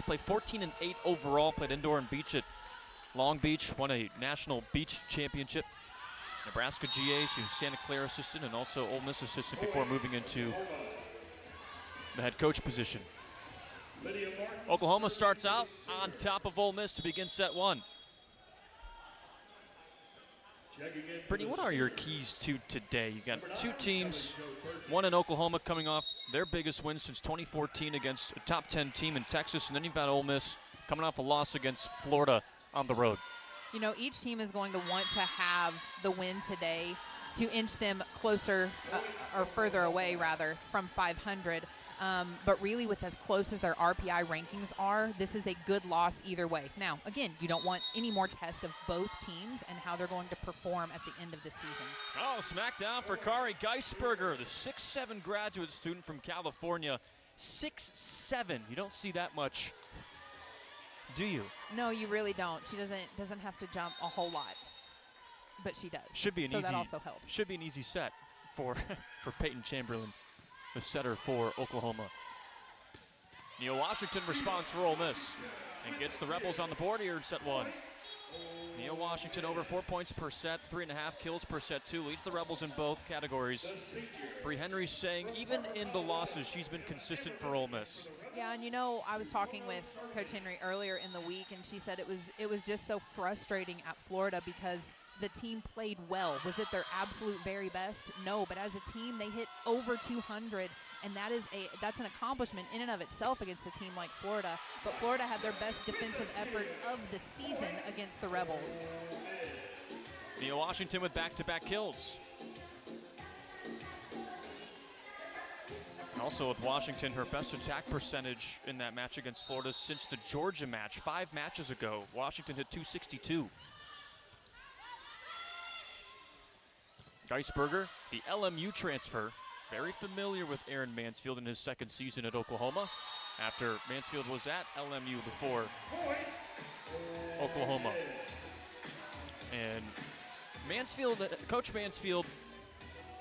played 14-8 overall, played indoor and beach at Long Beach, won a national beach championship. Nebraska GA, she was Santa Clara assistant and also Ole Miss assistant before moving into the head coach position. Oklahoma starts out on top of Ole Miss to begin set one. Brittany, what are your keys to today? You got two teams, one in Oklahoma coming off their biggest win since 2014 against a top 10 team in Texas, and then you've got Ole Miss coming off a loss against Florida on the road. You know, each team is going to want to have the win today to inch them closer or further away, rather, from 500. But really, with as close as their RPI rankings are, this is a good loss either way. Now, again, you don't want any more test of both teams and how they're going to perform at the end of the season. Oh, smackdown for Kari Geisberger, the 6'7" graduate student from California. 6'7". You don't see that much, do you? No, you really don't. She doesn't have to jump a whole lot, but she does. Should be an so easy. That also helps. Should be an easy set for Peyton Chamberlain, the setter for Oklahoma. Neil Washington responds for Ole Miss and gets the Rebels on the board here in set one. Neil Washington over 4 points per set, 3.5 kills per set two, leads the Rebels in both categories. Bree Henry's saying even in the losses, she's been consistent for Ole Miss. Yeah, and you know, I was talking with Coach Henry earlier in the week, and she said it was just so frustrating at Florida because the team played well. Was it their absolute very best? No, but as a team, they hit over 200, and that's an accomplishment in and of itself against a team like Florida. But Florida had their best defensive effort of the season against the Rebels. Neil Washington with back-to-back kills. And also with Washington, her best attack percentage in that match against Florida since the Georgia match 5 matches ago. Washington hit .262. Geisberger, the LMU transfer, very familiar with Aaron Mansfield in his second season at Oklahoma, after Mansfield was at LMU before Oklahoma. And Coach Mansfield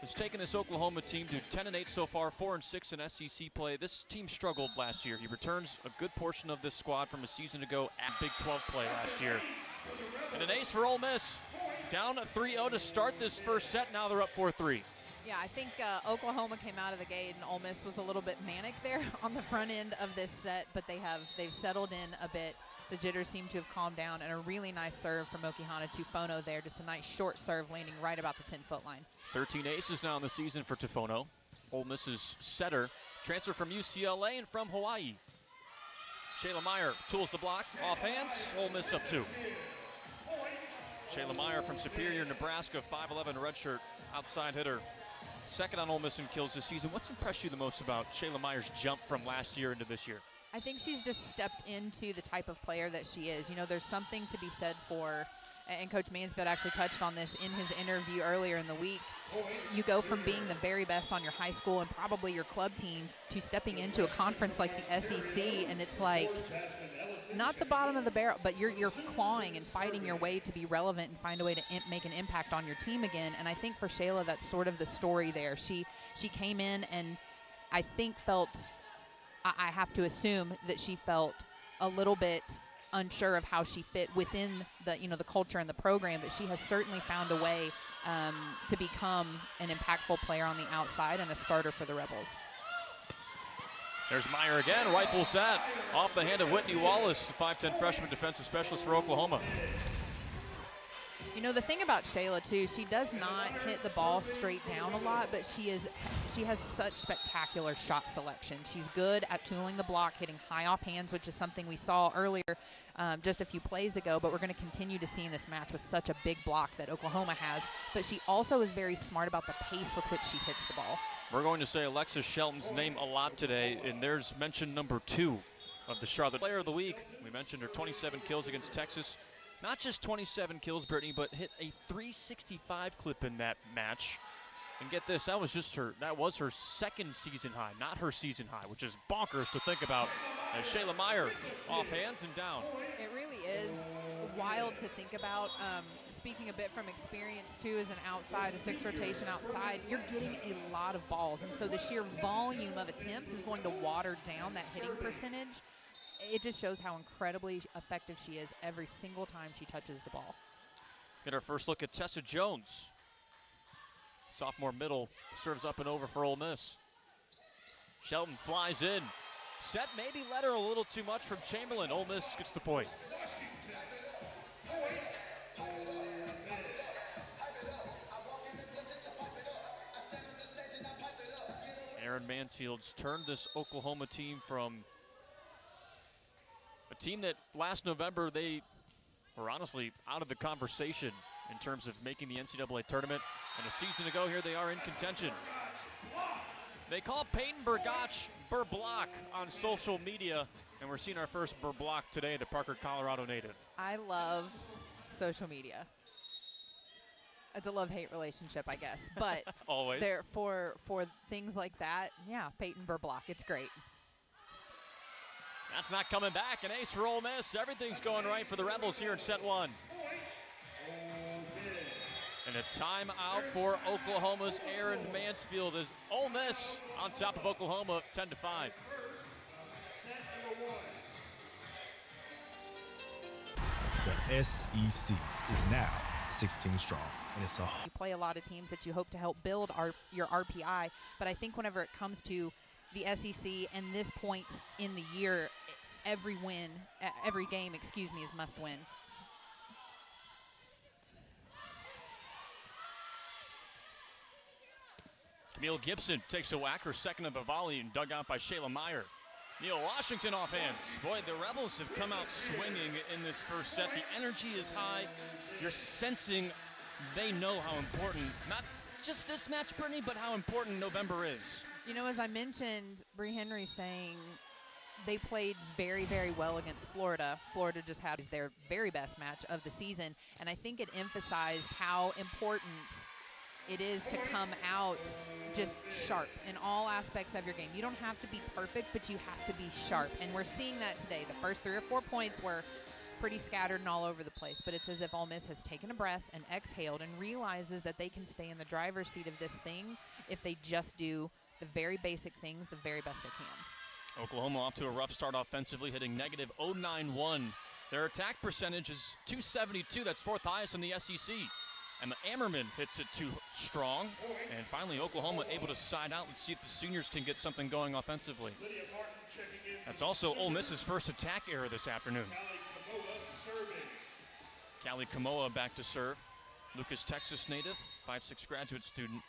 has taken this Oklahoma team to 10-8 so far, 4-6 in SEC play. This team struggled last year. He returns a good portion of this squad from a season ago at Big 12 play last year. And an ace for Ole Miss. Down 3-0 to start this first set. Now they're up 4-3. Yeah, I think Oklahoma came out of the gate and Ole Miss was a little bit manic there on the front end of this set, but they've settled in a bit. The jitters seem to have calmed down, and a really nice serve from Okihana Tufono there. Just a nice short serve landing right about the 10-foot line. 13 aces now in the season for Tufono. Ole Miss's setter, transfer from UCLA and from Hawaii. Shayla Meyer tools the block, off hands, Ole Miss up 2. Shayla Meyer from Superior, Nebraska, 5'11", redshirt, outside hitter. Second on Ole Miss in kills this season. What's impressed you the most about Shayla Meyer's jump from last year into this year? I think she's just stepped into the type of player that she is. You know, there's something to be said for, and Coach Mansfield actually touched on this in his interview earlier in the week. You go from being the very best on your high school and probably your club team to stepping into a conference like the SEC, and it's like not the bottom of the barrel, but you're clawing and fighting your way to be relevant and find a way to make an impact on your team again. And I think for Shayla, that's sort of the story there. She came in and I think I have to assume that she felt a little bit unsure of how she fit within the culture and the program, but she has certainly found a way to become an impactful player on the outside and a starter for the Rebels. There's Meyer again, rifles that off the hand of Whitney Wallace, 5'10" freshman defensive specialist for Oklahoma. You know, the thing about Shayla, too, she does not hit the ball straight down a lot, but she has such spectacular shot selection. She's good at tooling the block, hitting high off hands, which is something we saw earlier just a few plays ago, but we're going to continue to see in this match with such a big block that Oklahoma has. But she also is very smart about the pace with which she hits the ball. We're going to say Alexis Shelton's name a lot today, and there's mention number 2 of the Charlotte Player of the Week. We mentioned her 27 kills against Texas. Not just 27 kills, Brittany, but hit a 365 clip in that match. And get this, that was her second season high, not her season high, which is bonkers to think about. As Shayla Meyer off hands and down. It really is wild to think about. Speaking a bit from experience, too, as an outside, a 6 rotation outside, you're getting a lot of balls. And so the sheer volume of attempts is going to water down that hitting percentage. it just shows how incredibly effective she is every single time she touches the ball. Get our first look at Tessa Jones. Sophomore middle serves up and over for Ole Miss. Shelton flies in. Set maybe led her a little too much from Chamberlain. Ole Miss gets the point. Aaron Mansfield's turned this Oklahoma team from a team that last November they were honestly out of the conversation in terms of making the NCAA tournament. And a season ago here they are in contention. They call Peyton Burgach Burblock on social media, and we're seeing our first Burblock today, the Parker, Colorado native. I love social media. It's a love-hate relationship, I guess. But always there for things like that, yeah, Peyton Burblock, it's great. That's not coming back. An ace for Ole Miss. Everything's going right for the Rebels here in set one. And a timeout for Oklahoma's Aaron Mansfield as Ole Miss on top of Oklahoma 10-5. The SEC is now 16 strong, and it's You play a lot of teams that you hope to help build your RPI, but I think whenever it comes to the SEC and this point in the year, every game, is must win. Camille Gibson takes a whack, her second of the volley, and dug out by Shayla Meyer. Neil Washington off hands. Boy, the Rebels have come out swinging in this first set. The energy is high. You're sensing they know how important, not just this match, Brittany, but how important November is. You know, as I mentioned, Bree Henry saying they played very, very well against Florida. Florida just had their very best match of the season, and I think it emphasized how important it is to come out just sharp in all aspects of your game. You don't have to be perfect, but you have to be sharp, and we're seeing that today. The first 3 or 4 points were pretty scattered and all over the place, but it's as if Ole Miss has taken a breath and exhaled and realizes that they can stay in the driver's seat of this thing if they just do the very basic things the very best they can. Oklahoma off to a rough start offensively, hitting negative 0.91. Their attack percentage is .272. That's 4th highest in the SEC. And Ammerman hits it too strong. And finally, Oklahoma able to side out. Let's see if the seniors can get something going offensively. That's also Ole Miss's first attack error this afternoon. Callie Kamoa back to serve. Lucas, Texas native, 5'6" graduate student.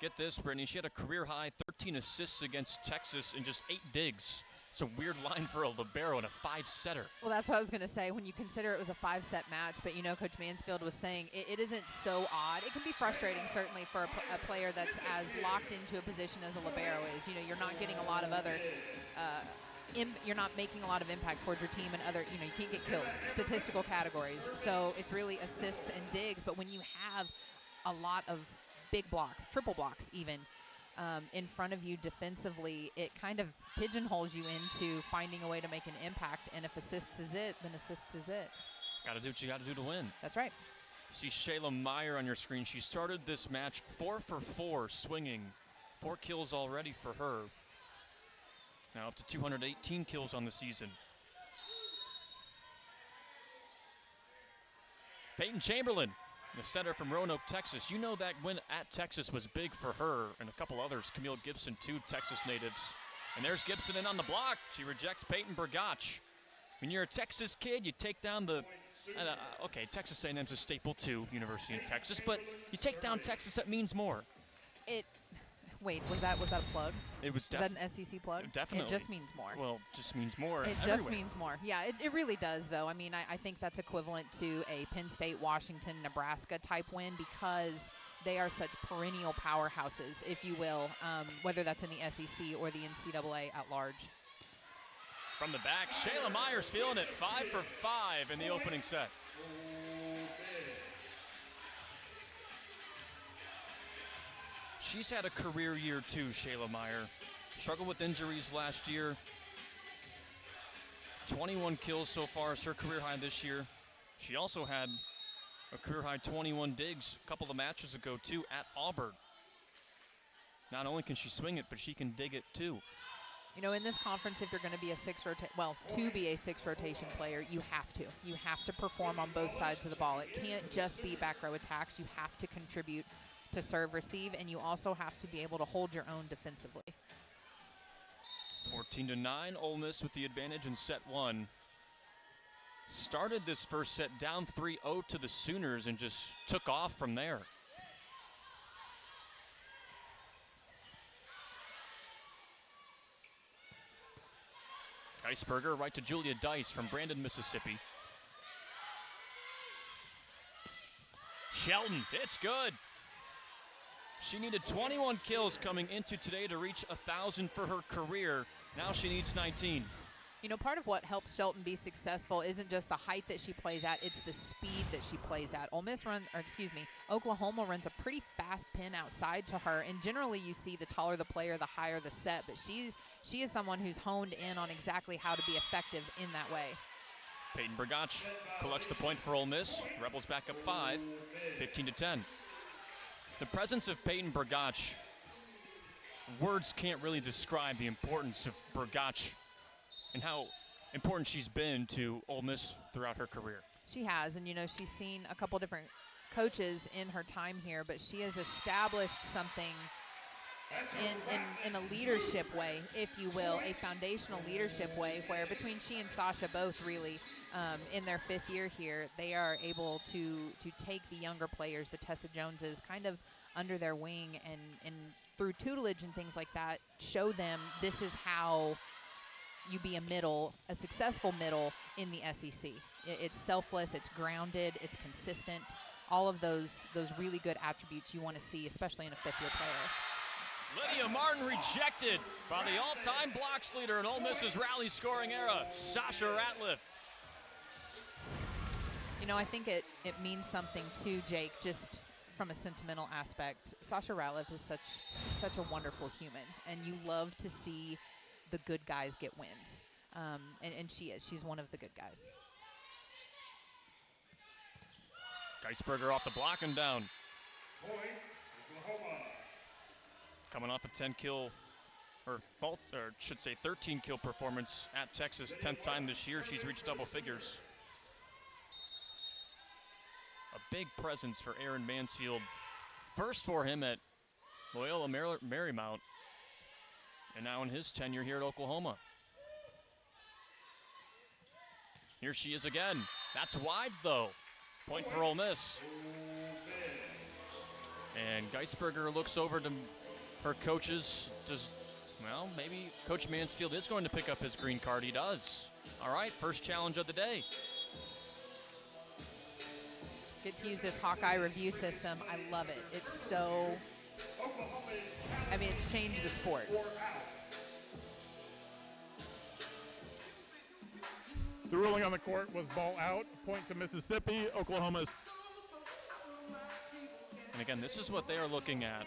Get this, Brittany, she had a career-high 13 assists against Texas in just 8 digs. It's a weird line for a libero and a 5-setter. Well, that's what I was going to say when you consider it was a 5-set match. But, you know, Coach Mansfield was saying it isn't so odd. It can be frustrating, certainly, for a player that's as locked into a position as a libero is. You know, you're not getting a lot of other you're not making a lot of impact towards your team and other, you know, you can't get kills, statistical categories. So it's really assists and digs. But when you have a lot of big blocks, triple blocks even, in front of you defensively, it kind of pigeonholes you into finding a way to make an impact. And if assists is it, then assists is it. Got to do what you got to do to win. That's right. You see Shayla Meyer on your screen. She started this match 4 for 4 swinging. 4 kills already for her. Now up to 218 kills on the season. Peyton Chamberlain, the center from Roanoke, Texas. You know that win at Texas was big for her and a couple others. Camille Gibson, 2 Texas natives. And there's Gibson in on the block. She rejects Peyton Burgach. When you're a Texas kid, you take down the, okay, Texas A&M's a staple too, University of Texas, but you take down Texas, that means more. Wait, was that a plug? It was Is that an SEC plug? Definitely. It just means more. Well, just means more. It everywhere. just means more. Yeah, it really does, though. I mean, I think that's equivalent to a Penn State, Washington, Nebraska type win because they are such perennial powerhouses, if you will, whether that's in the SEC or the NCAA at large. From the back, Shayla Meyer's feeling it, 5 for 5 in the opening set. She's had a career year too, Shayla Meyer. Struggled with injuries last year. 21 kills so far is her career high this year. She also had a career high 21 digs a couple of matches ago too at Auburn. Not only can she swing it, but she can dig it too. You know, in this conference, if you're going to be a to be a six rotation player, you have to. You have to perform on both sides of the ball. It can't just be back row attacks. You have to contribute to serve, receive, and you also have to be able to hold your own defensively. 14-9, Ole Miss with the advantage in set one. Started this first set down 3-0 to the Sooners and just took off from there. Geisberger right to Julia Dice from Brandon, Mississippi. Shelton, it's good. She needed 21 kills coming into today to reach 1,000 for her career. Now she needs 19. You know, part of what helps Shelton be successful isn't just the height that she plays at, it's the speed that she plays at. Oklahoma runs a pretty fast pin outside to her, and generally you see the taller the player, the higher the set, but she is someone who's honed in on exactly how to be effective in that way. Peyton Brgach collects the point for Ole Miss. Rebels back up 5, 15-10. The presence of Peyton Brgach, words can't really describe the importance of Brgach and how important she's been to Ole Miss throughout her career. She has, and you know, she's seen a couple different coaches in her time here, but she has established something in a leadership way, if you will, a foundational leadership way, where between she and Sasha both really, in their 5th year here, they are able to take the younger players, the Tessa Joneses, kind of under their wing and through tutelage and things like that, show them this is how you be a successful middle in the SEC. It's selfless, it's grounded, it's consistent, all of those really good attributes you want to see, especially in a 5th-year player. Lydia Martin rejected by the all-time blocks leader in Ole Miss's rally scoring era, Sasha Ratliff. You know, I think it means something too, Jake, just from a sentimental aspect. Sasha Ratliff is such a wonderful human, and you love to see the good guys get wins. And she's one of the good guys. Geisberger off the block and down. Coming off a 13 kill performance at Texas, 10th time this year she's reached double figures. A big presence for Aaron Mansfield. First for him at Loyola Marymount, and now in his tenure here at Oklahoma. Here she is again. That's wide though. Point for Ole Miss. And Geisberger looks over to her coaches. Maybe Coach Mansfield is going to pick up his green card. He does. All right, first challenge of the day. Get to use this Hawkeye review system. I love it. It's it's changed the sport. The ruling on the court was ball out, point to Mississippi. Oklahoma. And again, this is what they are looking at.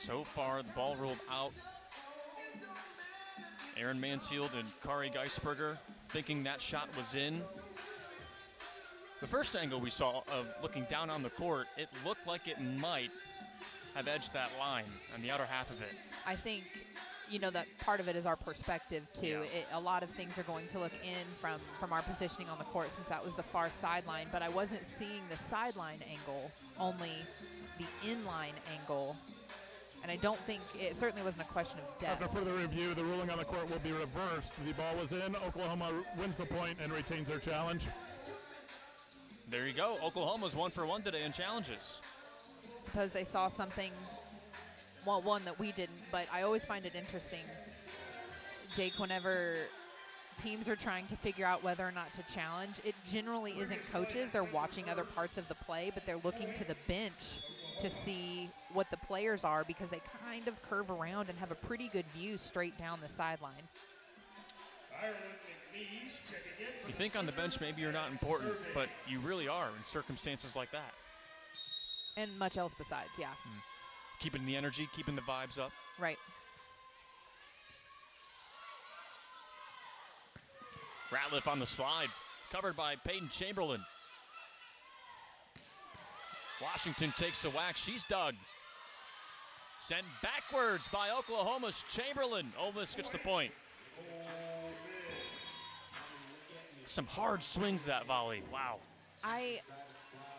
So far, the ball ruled out. Aaron Mansfield and Kari Geisberger thinking that shot was in. The first angle we saw of looking down on the court, it looked like it might have edged that line on the outer half of it. I think, that part of it is our perspective, too. Yeah. A lot of things are going to look in from our positioning on the court, since that was the far sideline, but I wasn't seeing the sideline angle, only the inline angle. And I don't think, it certainly wasn't a question of depth. After further review, the ruling on the court will be reversed. The ball was in. Oklahoma wins the point and retains their challenge. There you go. Oklahoma's 1 for 1 today in challenges. Suppose they saw something, one that we didn't, but I always find it interesting, Jake, whenever teams are trying to figure out whether or not to challenge, it generally isn't coaches. They're watching other parts of the play, but they're looking to the bench to see what the players are, because they kind of curve around and have a pretty good view straight down the sideline. You think on the bench maybe you're not important, but you really are in circumstances like that. And much else besides, yeah. Keeping the energy, keeping the vibes up. Right. Ratliff on the slide, covered by Peyton Chamberlain. Washington takes a whack. She's dug. Sent backwards by Oklahoma's Chamberlain. Ole Miss gets the point. Some hard swings that volley. Wow.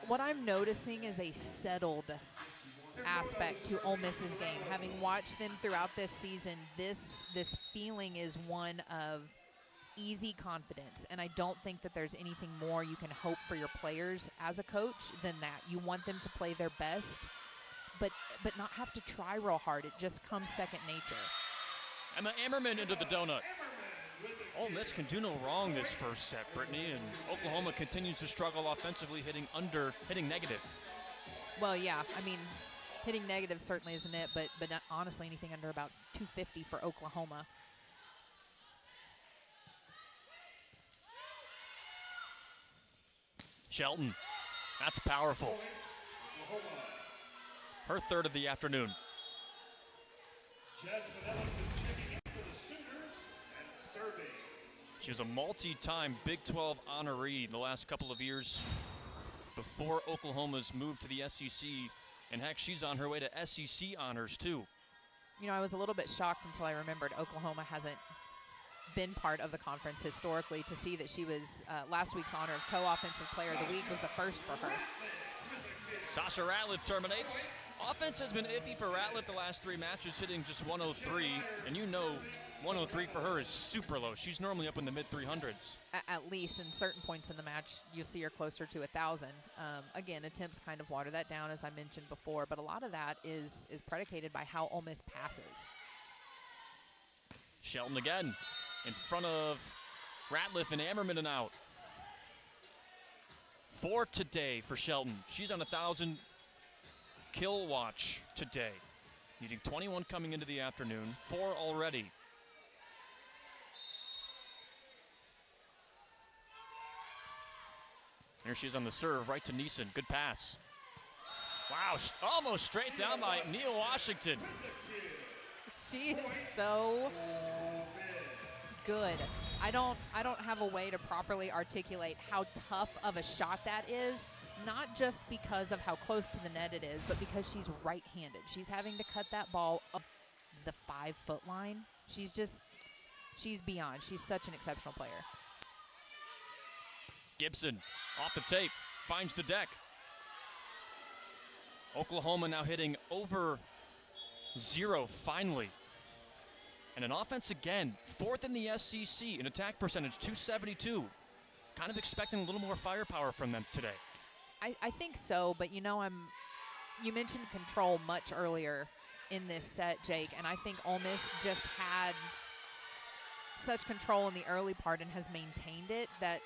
What I'm noticing is a settled aspect to Ole Miss's game. Having watched them throughout this season, this feeling is one of easy confidence, and I don't think that there's anything more you can hope for your players as a coach than that. You want them to play their best, but not have to try real hard. It just comes second nature. Emma Ammerman into the donut. Ole Miss can do no wrong this first set, Brittany, and Oklahoma continues to struggle offensively, hitting negative. Well, yeah, I mean, hitting negative certainly isn't it, but not, honestly, anything under about 250 for Oklahoma. Shelton, that's powerful. Her third of the afternoon. She was a multi-time Big 12 honoree the last couple of years before Oklahoma's move to the SEC. And heck, she's on her way to SEC honors too. You know, I was a little bit shocked until I remembered Oklahoma hasn't been part of the conference historically. To see that she was last week's honor of co-offensive player of the week was the first for her. Sasha Ratliff terminates. Offense has been iffy for Ratliff the last 3 matches, hitting just 103. And you know 103 for her is super low. She's normally up in the mid-300s. At least in certain points in the match, you'll see her closer to 1,000. Again, attempts kind of water that down, as I mentioned before, but a lot of that is predicated by how Ole Miss passes. Shelton again in front of Ratliff and Ammerman and out. 4 today for Shelton. She's on 1,000 kill watch today. Needing 21 coming into the afternoon, 4 already. Here she is on the serve, right to Neeson. Good pass. Wow, almost straight down by Nia Washington. She is so good. I don't have a way to properly articulate how tough of a shot that is, not just because of how close to the net it is, but because she's right-handed. She's having to cut that ball up the 5-foot line. She's beyond. She's such an exceptional player. Gibson off the tape, finds the deck. Oklahoma now hitting over 0 finally. And an offense again, 4th in the SEC in attack percentage, 272. Kind of expecting a little more firepower from them today. I think so, but you mentioned control much earlier in this set, Jake, and I think Ole Miss just had such control in the early part and has maintained it that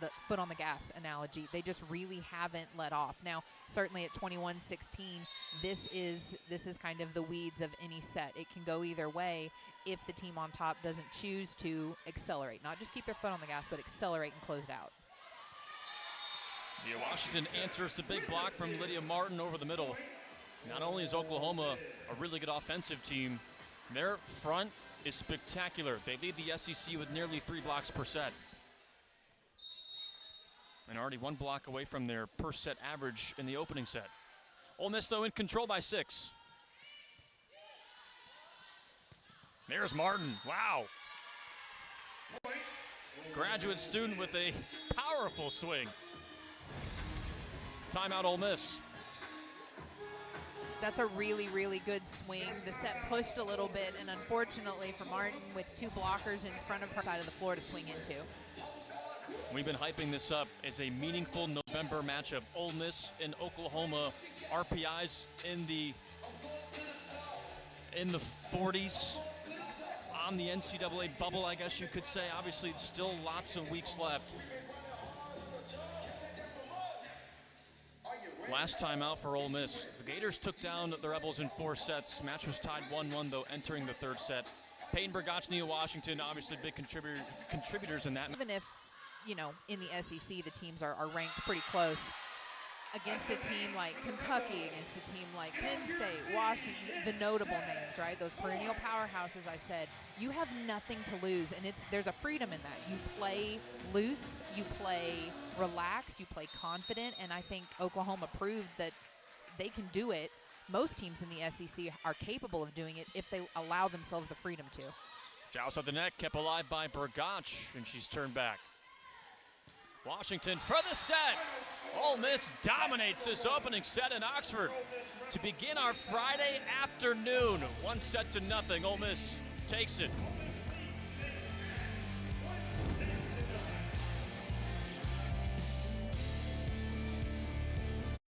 the foot on the gas analogy. They just really haven't let off. Now, certainly at 21-16, this is kind of the weeds of any set. It can go either way if the team on top doesn't choose to accelerate. Not just keep their foot on the gas, but accelerate and close it out. Yeah, Washington answers the big block from Lydia Martin over the middle. Not only is Oklahoma a really good offensive team, their front is spectacular. They lead the SEC with nearly 3 blocks per set. And already 1 block away from their per set average in the opening set. Ole Miss, though, in control by 6. There's Martin. Wow. Graduate student with a powerful swing. Timeout, Ole Miss. That's a really, really good swing. The set pushed a little bit, and unfortunately for Martin, with 2 blockers in front of her side of the floor to swing into. We've been hyping this up as a meaningful November matchup. Ole Miss and Oklahoma, RPIs in the 40s on the NCAA bubble, I guess you could say. Obviously, still lots of weeks left. Last time out for Ole Miss, the Gators took down the Rebels in 4 sets. Match was tied 1-1, though, entering the 3rd set. Peyton Bergach, Nia Washington, obviously big contributors in that. Even if, in the SEC, the teams are ranked pretty close, against a team like Kentucky, against a team like Penn State, Washington, the notable names, right? Those perennial powerhouses, I said, you have nothing to lose, and there's a freedom in that. You play loose, you play relaxed, you play confident, and I think Oklahoma proved that they can do it most teams in the SEC are capable of doing it if they allow themselves the freedom to. Joust at the net, kept alive by Bergach, and she's turned back. Washington for the set. Ole Miss dominates this opening set in Oxford to begin our Friday afternoon. 1-0. Ole Miss takes it.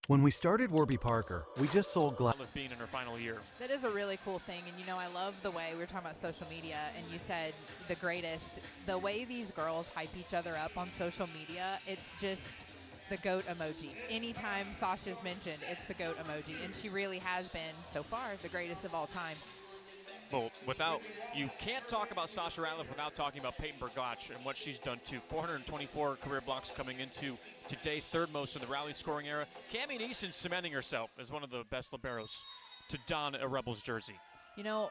When we started Warby Parker, we just sold glass. Being in her final year. That is a really cool thing, and you know, I love the way we were talking about social media, and you said the greatest. The way these girls hype each other up on social media, it's just the GOAT emoji. Anytime Sasha's mentioned, it's the GOAT emoji, and she really has been, so far, the greatest of all time. Well, you can't talk about Sasha Ratliff without talking about Peyton Bergach and what she's done too. 424 career blocks coming into today, third most in the rally scoring era. Cammie Neeson cementing herself as one of the best liberos to don a Rebels jersey. You know,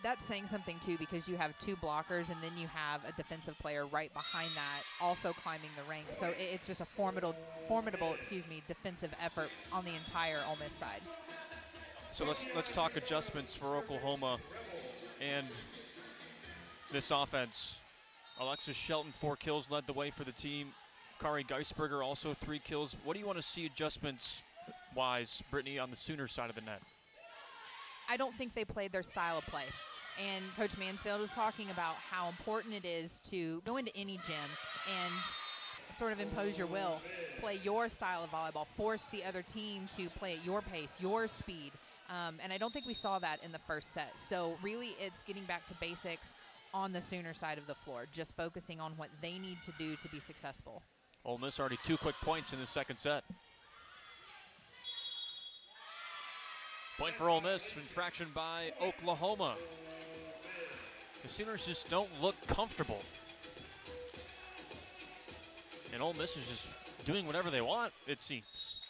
that's saying something too, because you have two blockers and then you have a defensive player right behind that also climbing the ranks. So it's just a formidable defensive effort on the entire Ole Miss side. So let's talk adjustments for Oklahoma and this offense. Alexis Shelton, 4 kills, led the way for the team. Kari Geisberger also 3 kills. What do you want to see adjustments-wise, Brittany, on the Sooner side of the net? I don't think they played their style of play. And Coach Mansfield was talking about how important it is to go into any gym and sort of impose your will, play your style of volleyball, force the other team to play at your pace, your speed. And I don't think we saw that in the first set. So really it's getting back to basics on the Sooner side of the floor, just focusing on what they need to do to be successful. Ole Miss already 2 quick points in the second set. Point for Ole Miss, infraction by Oklahoma. The Sooners just don't look comfortable. And Ole Miss is just doing whatever they want, it seems.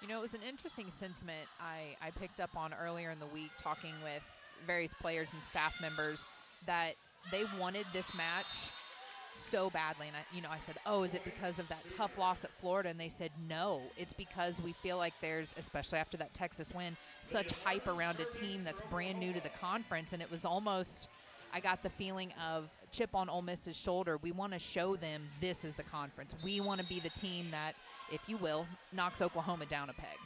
You know, it was an interesting sentiment I picked up on earlier in the week talking with various players and staff members that they wanted this match so badly. And I said, oh, is it because of that tough loss at Florida? And they said, no, it's because we feel like there's, especially after that Texas win, such hype around a team that's brand new to the conference. And it was almost, I got the feeling of chip on Ole Miss's shoulder. We want to show them this is the conference. We want to be the team that, if you will, knocks Oklahoma down a peg.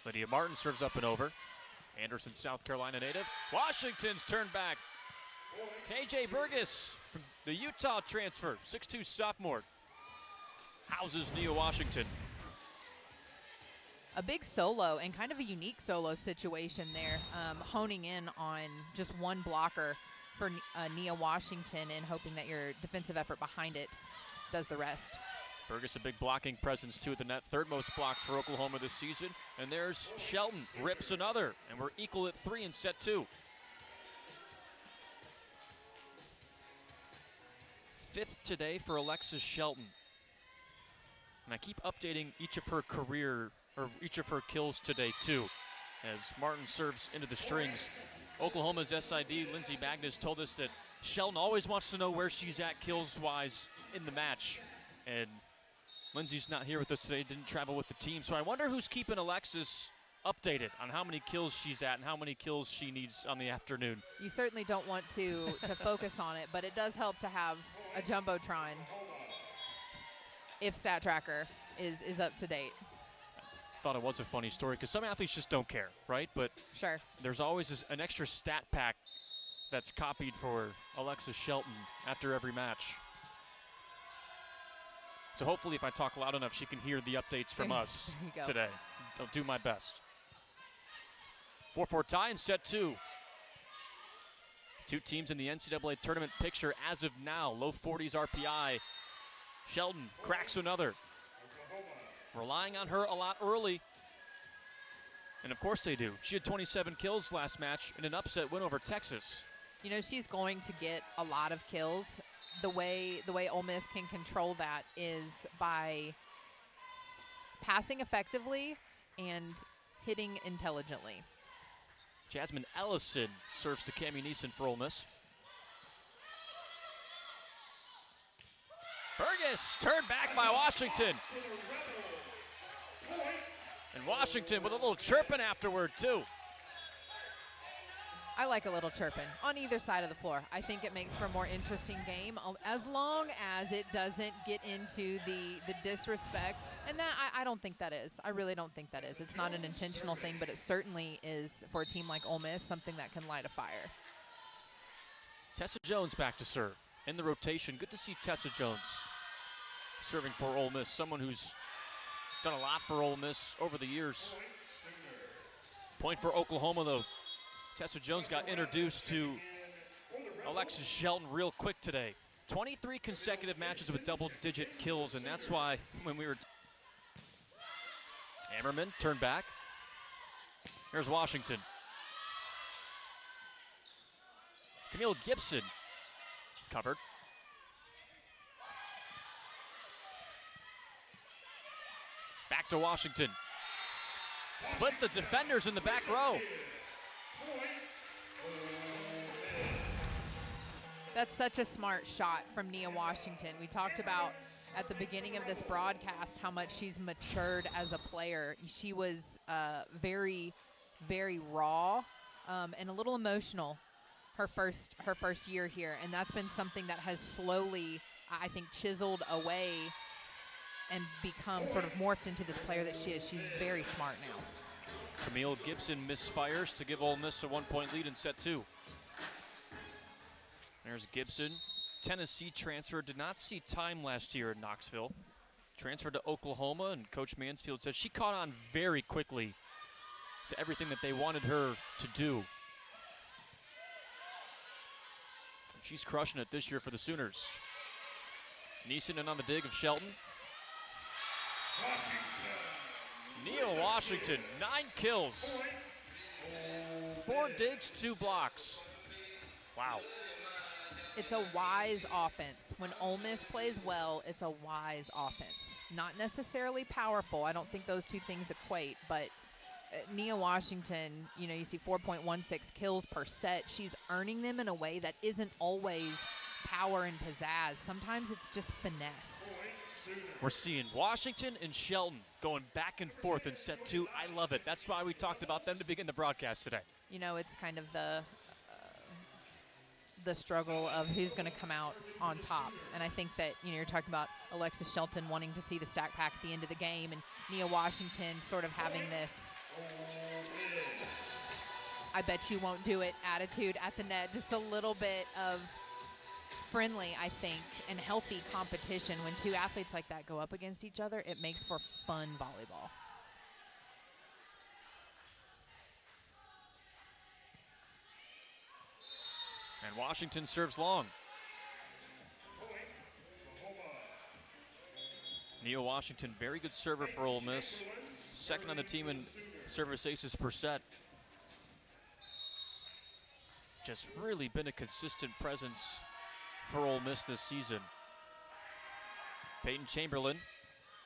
Lydia Martin serves up and over. Anderson, South Carolina native. Washington's turned back. KJ Burgess from the Utah transfer, 6'2" sophomore, houses Nia Washington. A big solo and kind of a unique solo situation there, honing in on just one blocker for Nia Washington and hoping that your defensive effort behind it does the rest. Burgess, a big blocking presence too at the net, third most blocks for Oklahoma this season. And there's Shelton, rips another, and we're equal at 3 in set 2. 5th today for Alexis Shelton. And I keep updating each of her kills today too, as Martin serves into the strings. Oklahoma's SID, Lindsey Magnus, told us that Shelton always wants to know where she's at kills-wise in the match. And Lindsey's not here with us today, didn't travel with the team. So I wonder who's keeping Alexis updated on how many kills she's at and how many kills she needs on the afternoon. You certainly don't want to focus on it, but it does help to have a Jumbotron if Stat Tracker is up to date. Thought it was a funny story because some athletes just don't care, right? But sure, there's always an extra stat pack that's copied for Alexis Shelton after every match. So hopefully if I talk loud enough, she can hear the updates from us today. I'll do my best. 4-4 tie in set 2. 2 teams in the NCAA tournament picture as of now. Low 40s RPI. Shelton cracks another. Relying on her a lot early. And of course they do. She had 27 kills last match in an upset win over Texas. You know, she's going to get a lot of kills. The way Ole Miss can control that is by passing effectively and hitting intelligently. Jasmine Ellison serves to Cammie Neeson for Ole Miss. Burgess turned back by Washington. And Washington with a little chirping afterward, too. I like a little chirping on either side of the floor. I think it makes for a more interesting game as long as it doesn't get into the disrespect. And that I don't think that is. I really don't think that is. It's not an intentional thing, but it certainly is for a team like Ole Miss, something that can light a fire. Tessa Jones back to serve. In the rotation, good to see Tessa Jones serving for Ole Miss, someone who's done a lot for Ole Miss over the years. Point for Oklahoma, though. Tessa Jones got introduced to Alexis Shelton real quick today. 23 consecutive matches with double-digit kills, and that's why when we were... Ammerman turned back. Here's Washington. Camille Gibson covered. Back to Washington. Split the defenders in the back row. That's such a smart shot from Nia Washington. We talked about at the beginning of this broadcast how much she's matured as a player. She was very, very raw and a little emotional her first year here, and that's been something that has slowly, I think, chiseled away and become sort of morphed into this player that she is. She's very smart now. Camille Gibson misfires to give Ole Miss a 1-point lead in set 2. There's Gibson. Tennessee transfer, did not see time last year in Knoxville. Transferred to Oklahoma, and Coach Mansfield says she caught on very quickly to everything that they wanted her to do. She's crushing it this year for the Sooners. Neeson in on the dig of Shelton. Nia Washington, 9 kills. 4 digs, 2 blocks. Wow. It's a wise offense. When Ole Miss plays well, it's a wise offense. Not necessarily powerful. I don't think those two things equate, but Nia Washington, you know, you see 4.16 kills per set. She's earning them in a way that isn't always power and pizzazz. Sometimes it's just finesse. We're seeing Washington and Shelton going back and forth in set 2. I love it. That's why we talked about them to begin the broadcast today. You know, it's kind of the struggle of who's going to come out on top. And I think that, you know, you're talking about Alexis Shelton wanting to see the stack pack at the end of the game, and Nia Washington sort of having this I bet you won't do it attitude at the net. Just a little bit of friendly, I think, and healthy competition. When two athletes like that go up against each other, it makes for fun volleyball. And Washington serves long. Nia Washington, very good server for Ole Miss. Second on the team in service aces per set. Just really been a consistent presence for Ole Miss this season. Peyton Chamberlain,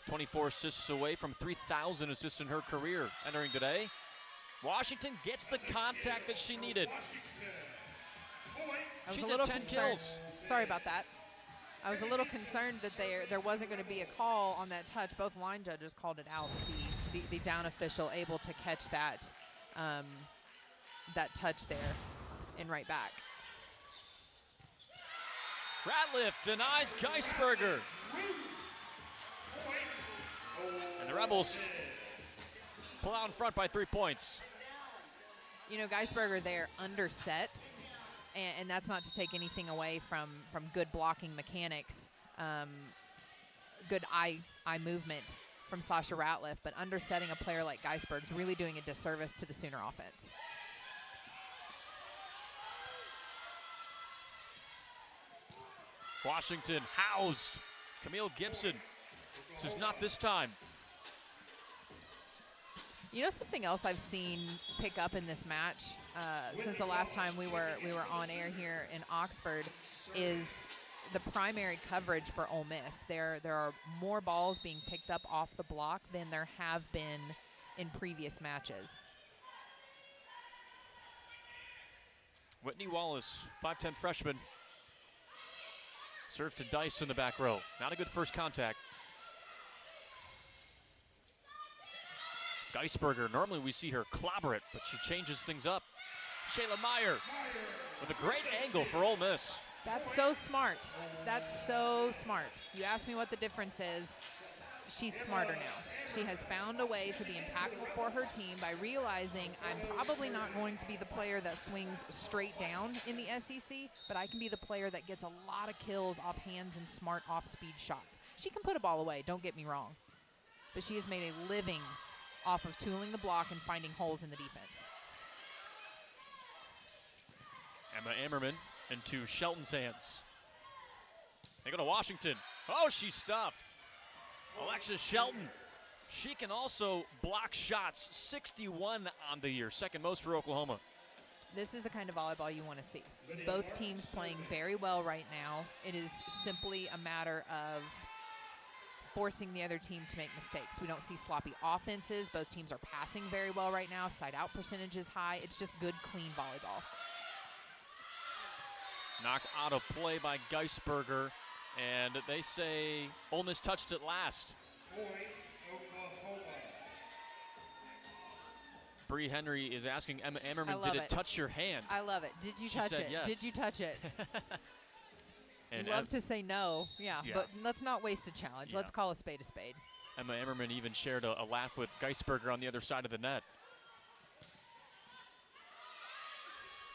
24 assists away from 3,000 assists in her career entering today. Washington gets the contact that she needed. I was She's a little at 10 concerned. kills. Sorry about that. I was a little concerned that there wasn't going to be a call on that touch. Both line judges called it out. The down official able to catch that that touch there and right back. Ratliff denies Geisberger. And the Rebels pull out in front by 3 points. You know, Geisberger there under set, and that's not to take anything away from good blocking mechanics, good eye movement from Sasha Ratliff, but undersetting a player like Geisberg is really doing a disservice to the Sooner offense. Washington housed Camille Gibson. This is not this time. You know, something else I've seen pick up in this match since the last time we were on air here in Oxford is the primary coverage for Ole Miss. There are more balls being picked up off the block than there have been in previous matches. Whitney Wallace, 5'10" freshman, serves to Dice in the back row. Not a good first contact. Geisberger, normally we see her clobber it, but she changes things up. Shayla Meyer with a great angle for Ole Miss. That's so smart. That's so smart. You asked me what the difference is. She's smarter now. She has found a way to be impactful for her team by realizing I'm probably not going to be the player that swings straight down in the SEC, but I can be the player that gets a lot of kills off hands and smart off-speed shots. She can put a ball away, don't get me wrong, but she has made a living off of tooling the block and finding holes in the defense. Emma Ammerman into Shelton's hands. They go to Washington. Oh, she's stopped. Alexis Shelton. She can also block shots. 61 on the year, second most for Oklahoma. This is the kind of volleyball you want to see. Both teams playing very well right now. It is simply a matter of forcing the other team to make mistakes. We don't see sloppy offenses. Both teams are passing very well right now. Side out percentage is high. It's just good, clean volleyball. Knocked out of play by Geisberger, and they say Ole Miss touched it last. Bree Henry is asking Emma Ammerman, did it touch your hand? I love it. Did you touch it? Yes. Did you touch it? And you love to say no, yeah, but let's not waste a challenge. Yeah. Let's call a spade a spade. Emma Ammerman even shared a laugh with Geisberger on the other side of the net.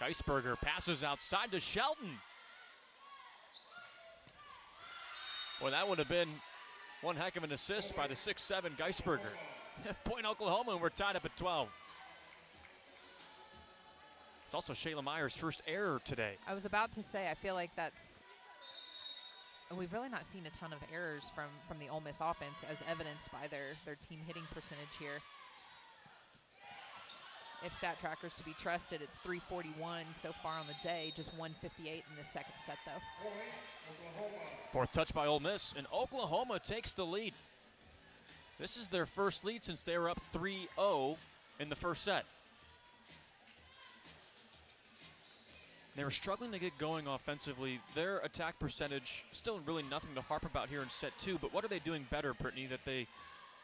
Geisberger passes outside to Shelton. Boy, that would have been one heck of an assist by the 6'7" Geisberger. Point Oklahoma, and we're tied up at 12. It's also Shayla Meyer's first error today. I was about to say, I feel like we've really not seen a ton of errors from the Ole Miss offense, as evidenced by their team hitting percentage here. If stat trackers to be trusted, it's 341 so far on the day, just 158 in the second set, though. Fourth touch by Ole Miss, and Oklahoma takes the lead. This is their first lead since they were up 3-0 in the first set. They were struggling to get going offensively. Their attack percentage, still really nothing to harp about here in set two, but what are they doing better, Brittany, that they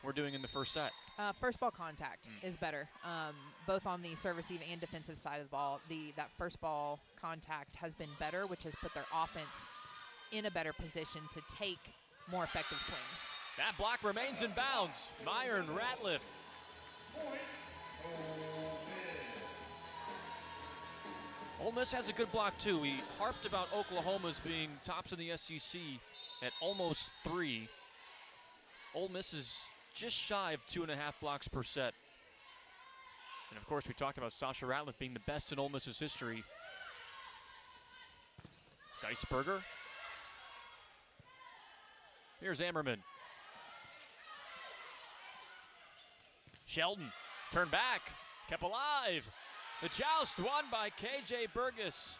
were doing in the first set? First ball contact is better, both on the service-eve and defensive side of the ball. That first ball contact has been better, which has put their offense in a better position to take more effective swings. That block remains in bounds. Meyer and Ratliff. Ole Miss has a good block too. We harped about Oklahoma's being tops in the SEC at almost 3. Ole Miss is just shy of 2.5 blocks per set. And of course, we talked about Sasha Ratliff being the best in Ole Miss's history. Geisberger. Here's Ammerman. Shelton, turn back, kept alive. The joust won by KJ Burgess.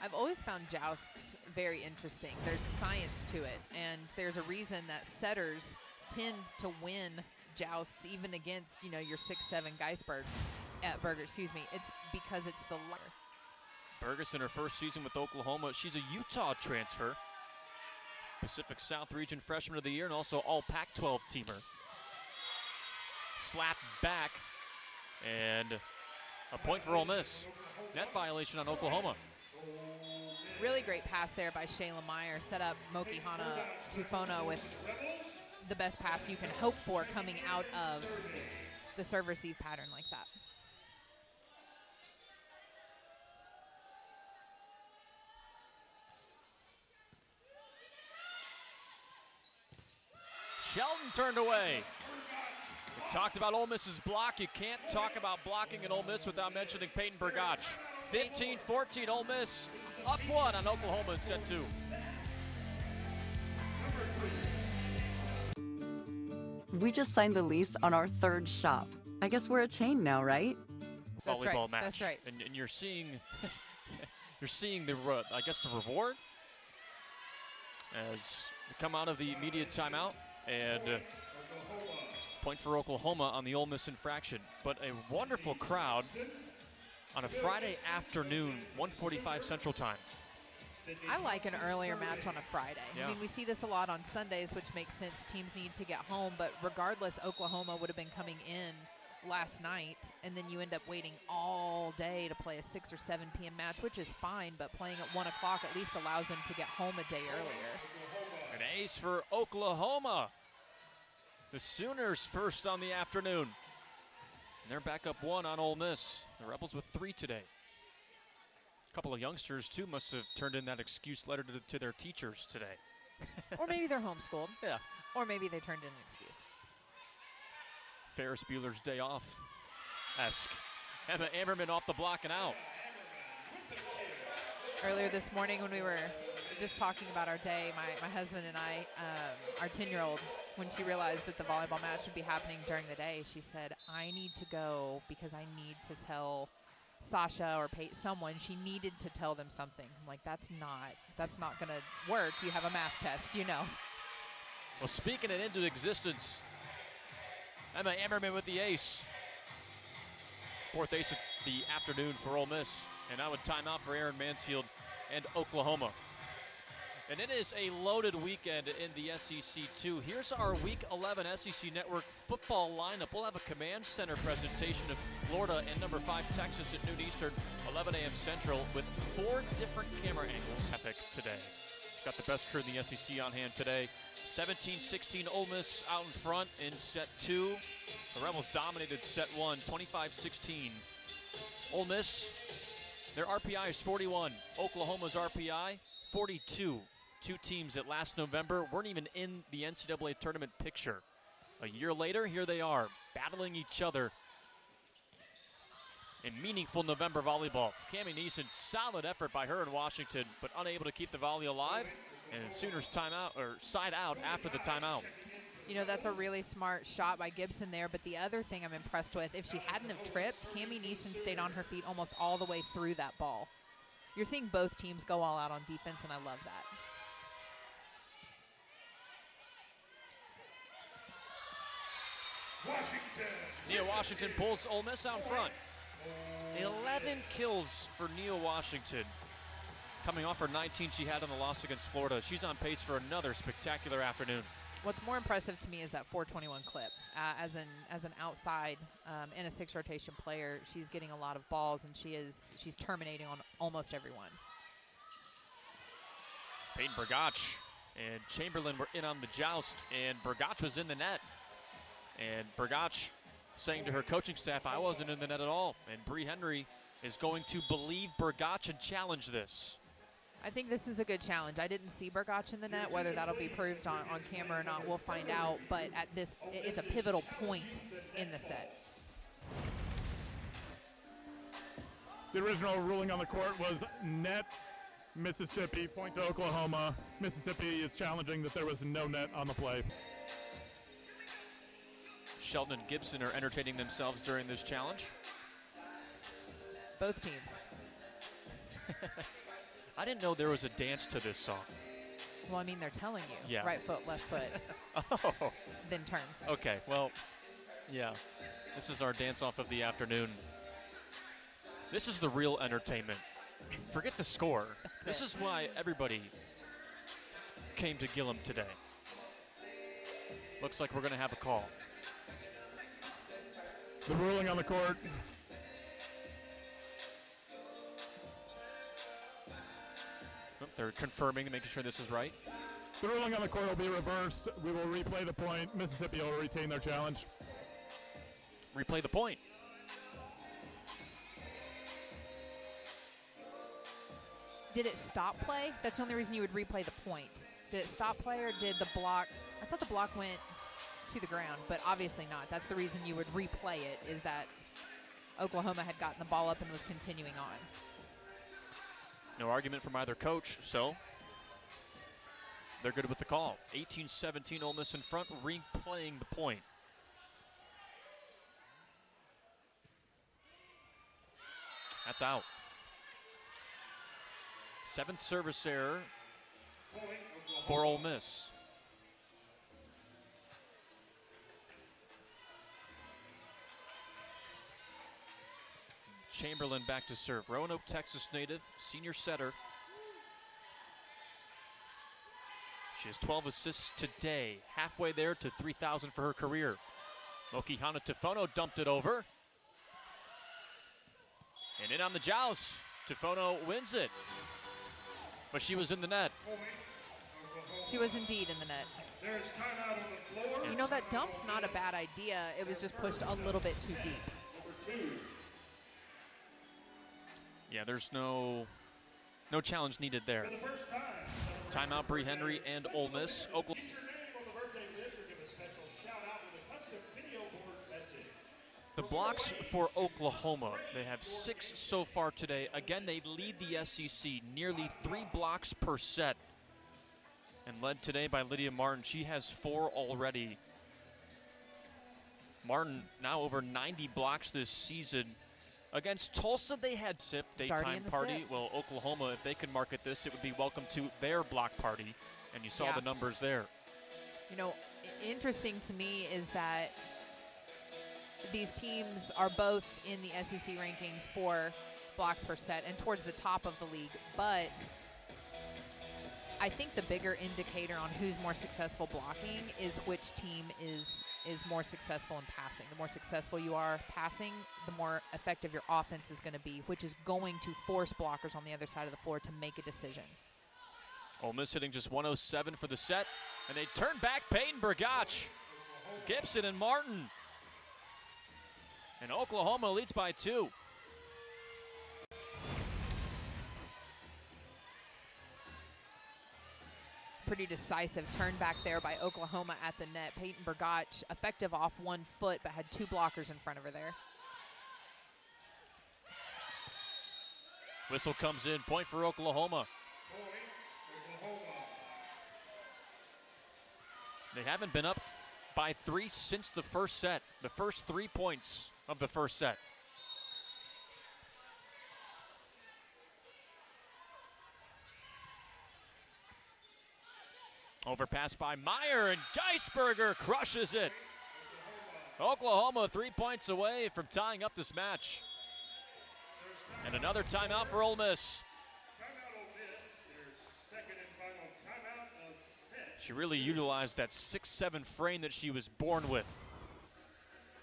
I've always found jousts very interesting. There's science to it, and there's a reason that setters tend to win jousts even against, your 6'7" Geisberger, excuse me. It's because it's the lighter. Burgess in her first season with Oklahoma. She's a Utah transfer. Pacific South Region Freshman of the Year and also all Pac-12 teamer. Slapped back, and a point for Ole Miss. Net violation on Oklahoma. Really great pass there by Shayla Meyer. Set up Mokihana Tufono with the best pass you can hope for coming out of the serve-receive pattern like that. Shelton turned away. We talked about Ole Miss's block. You can't talk about blocking in Ole Miss without mentioning Peyton Burgach. 15-14, Ole Miss up 1 on Oklahoma in set 2. We just signed the lease on our third shop. I guess we're a chain now, right? That's Volleyball right. match. That's right. And you're seeing, the reward as we come out of the immediate timeout, and point for Oklahoma on the Ole Miss infraction. But a wonderful crowd on a Friday afternoon, 1:45 Central Time. I like an earlier match on a Friday. Yeah. I mean, we see this a lot on Sundays, which makes sense. Teams need to get home, but regardless, Oklahoma would have been coming in last night, and then you end up waiting all day to play a 6 or 7 p.m. match, which is fine, but playing at 1 o'clock at least allows them to get home a day earlier. An ace for Oklahoma. The Sooners first on the afternoon. And they're back up 1 on Ole Miss. The Rebels with 3 today. A couple of youngsters, too, must have turned in that excuse letter to their teachers today. Or maybe they're homeschooled. Yeah. Or maybe they turned in an excuse. Ferris Bueller's Day Off-esque. Emma Ammerman off the block and out. Earlier this morning when we were just talking about our day, my husband and I, our 10-year-old, when she realized that the volleyball match would be happening during the day, she said, I need to go because I need to tell Sasha or someone. She needed to tell them something. I'm like, that's not going to work. You have a math test, you know. Well, speaking it into existence, Emma Ammerman with the ace. 4th ace of the afternoon for Ole Miss. And now a timeout for Aaron Mansfield and Oklahoma. And it is a loaded weekend in the SEC, too. Here's our Week 11 SEC Network football lineup. We'll have a Command Center presentation of Florida and number 5 Texas at noon Eastern, 11 a.m. Central, with 4 different camera angles. Epic today. Got the best crew in the SEC on hand today. 17-16 Ole Miss out in front in set 2. The Rebels dominated set 1, 25-16. Ole Miss, their RPI is 41. Oklahoma's RPI, 42. 2 teams that last November weren't even in the NCAA tournament picture. A year later, here they are, battling each other in meaningful November volleyball. Cammie Neeson, solid effort by her in Washington, but unable to keep the volley alive. And Sooners timeout, or side out after the timeout. You know, that's a really smart shot by Gibson there, but the other thing I'm impressed with, if she hadn't have tripped, Cammie Neeson stayed on her feet almost all the way through that ball. You're seeing both teams go all out on defense, and I love that. Nia Washington pulls Ole Miss out front. 11 kills for Nia Washington. Coming off her 19 she had in the loss against Florida. She's on pace for another spectacular afternoon. What's more impressive to me is that 421 clip. As an outside in a 6 rotation player, she's getting a lot of balls, and she's terminating on almost everyone. Peyton Burgach and Chamberlain were in on the joust, and Burgach was in the net. And Burgach saying to her coaching staff, I wasn't in the net at all. And Bree Henry is going to believe Burgach and challenge this. I think this is a good challenge. I didn't see Burgach in the net. Whether that'll be proved on camera or not, we'll find out. But at this, it's a pivotal point in the set. The original ruling on the court was net Mississippi, point to Oklahoma. Mississippi is challenging that there was no net on the play. Shelton and Gibson are entertaining themselves during this challenge. Both teams. I didn't know there was a dance to this song. Well, I mean, they're telling you. Yeah. Right foot, left foot. Oh. Then turn. Okay, well, yeah. This is our dance-off of the afternoon. This is the real entertainment. Forget the score. This is why everybody came to Gillum today. Looks like we're going to have a call. The ruling on the court. They're confirming, making sure this is right. The ruling on the court will be reversed. We will replay the point. Mississippi will retain their challenge. Replay the point. Did it stop play? That's the only reason you would replay the point. Did it stop play, or did the block? I thought the block went to the ground, but obviously not. That's the reason you would replay it, is that Oklahoma had gotten the ball up and was continuing on. No argument from either coach, so they're good with the call. 18-17 Ole Miss in front, replaying the point. That's out. 7th service error for Ole Miss. Chamberlain back to serve. Roanoke, Texas native, senior setter. She has 12 assists today, halfway there to 3,000 for her career. Mokihana Tifono dumped it over. And in on the joust, Tifono wins it. But she was in the net. She was indeed in the net. There's timeout on the floor. You know, that dump's not a bad idea. It was just pushed a little bit too deep. Number 2. Yeah, there's no challenge needed there. For the first time. Timeout, Bree Henry and Ole Miss. Oklahoma. Get your name on the birthday list or give a special shout out with a custom video board message. The blocks for Oklahoma, they have 6 so far today. Again, they lead the SEC, nearly 3 blocks per set. And led today by Lydia Martin. She has 4 already. Martin now over 90 blocks this season. Against Tulsa, they had SIP, daytime party. SIP. Well, Oklahoma, if they could market this, it would be welcome to their block party. And you saw Yeah. the numbers there. You know, interesting to me is that these teams are both in the SEC rankings for blocks per set and towards the top of the league. But I think the bigger indicator on who's more successful blocking is which team is more successful in passing. The more successful you are passing, the more effective your offense is going to be, which is going to force blockers on the other side of the floor to make a decision. Ole Miss hitting just 107 for the set, and they turn back Peyton Burgach, Gibson, and Martin. And Oklahoma leads by 2. Pretty decisive turn back there by Oklahoma at the net. Peyton Burgach effective off 1 foot, but had 2 blockers in front of her there. Whistle comes in, point for Oklahoma. They haven't been up by 3 since the first set. The first 3 points of the first set. Overpass by Meyer, and Geisberger crushes it. Oklahoma 3 points away from tying up this match. And another timeout for Ole Miss. Timeout Ole Miss, their second and final timeout of set. She really utilized that 6'7" frame that she was born with.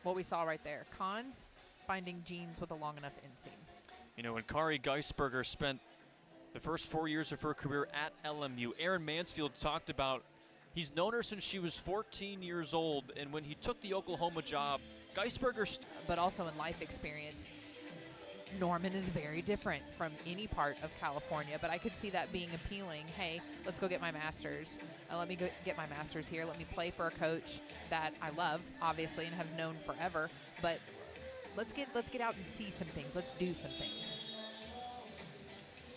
What we saw right there. Cons finding jeans with a long enough inseam. You know, when Kari Geisberger spent the first 4 years of her career at LMU, Aaron Mansfield talked about he's known her since she was 14 years old, and when he took the Oklahoma job, Geisberger But also in life experience, Norman is very different from any part of California, but I could see that being appealing. Hey, let's go get my master's. Let me go get my master's here. Let me play for a coach that I love, obviously, and have known forever. But let's get out and see some things. Let's do some things.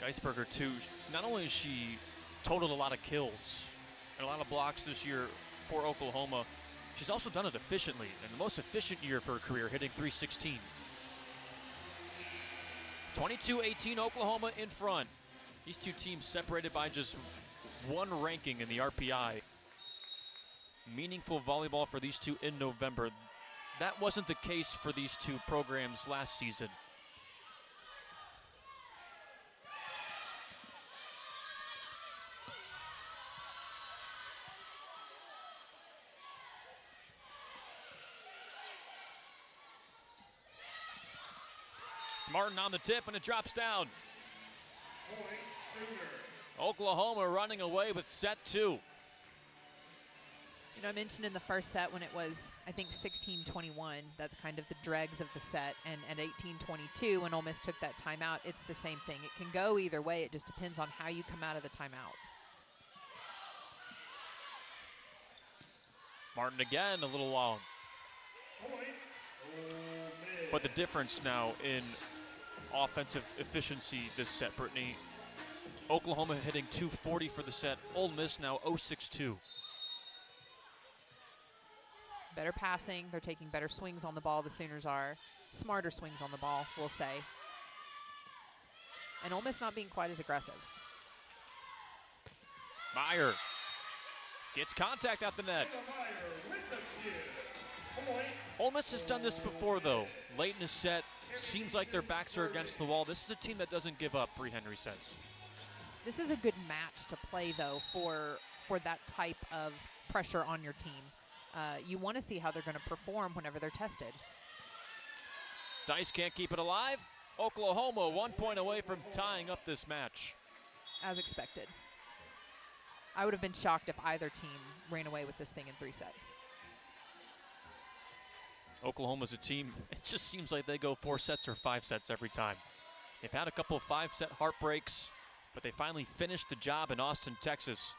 Geisberger, too, not only has she totaled a lot of kills and a lot of blocks this year for Oklahoma, she's also done it efficiently, and the most efficient year of her career, hitting .316. 22-18, Oklahoma in front. These two teams separated by just 1 ranking in the RPI. Meaningful volleyball for these two in November. That wasn't the case for these two programs last season. It's Martin on the tip, and it drops down. Point Sooner. Oklahoma running away with set 2. You know, I mentioned in the first set when it was, I think, 16-21. That's kind of the dregs of the set. And at 18-22, when Ole Miss took that timeout, it's the same thing. It can go either way. It just depends on how you come out of the timeout. Martin again, a little long. Point Ole Miss. But the difference now in offensive efficiency this set, Brittany, Oklahoma hitting .240 for the set. Ole Miss now .062. Better passing. They're taking better swings on the ball, the Sooners are. Smarter swings on the ball, we'll say. And Ole Miss not being quite as aggressive. Meyer gets contact at the net. Meyer with the kill. Point Ole Miss has done this before, though. Late in the set, seems like their backs are against the wall. This is a team that doesn't give up, Bree Henry says. This is a good match to play, though, for for that type of pressure on your team. You want to see how they're going to perform whenever they're tested. Dice can't keep it alive. Oklahoma 1 point away from tying up this match. As expected. I would have been shocked if either team ran away with this thing in 3 sets. Oklahoma's a team, it just seems like they go 4 sets or 5 sets every time. They've had a couple of 5-set heartbreaks, but they finally finished the job in Austin, Texas,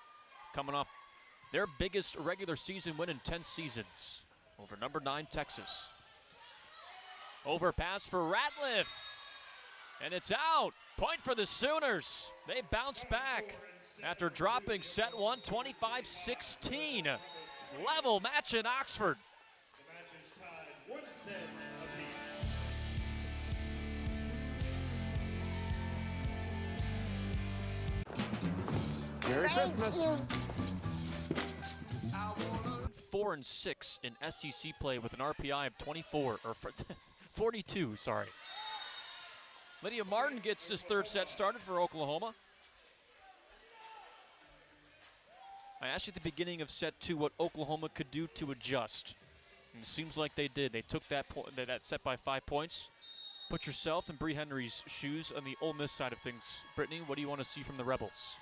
coming off their biggest regular season win in 10 seasons over number 9 Texas. Overpass for Ratliff, and it's out. Point for the Sooners. They bounce back after dropping set 1, 25-16. Level match in Oxford. The match is tied 1 set apiece. Merry Christmas. 4-6 in SEC play with an RPI of 24, or 42, sorry. Lydia Martin gets his 3rd set started for Oklahoma. I asked you at the beginning of set 2 what Oklahoma could do to adjust. And it seems like they did. They took that set by 5 points. Put yourself in Bree Henry's shoes on the Ole Miss side of things. Brittany, what do you want to see from the Rebels?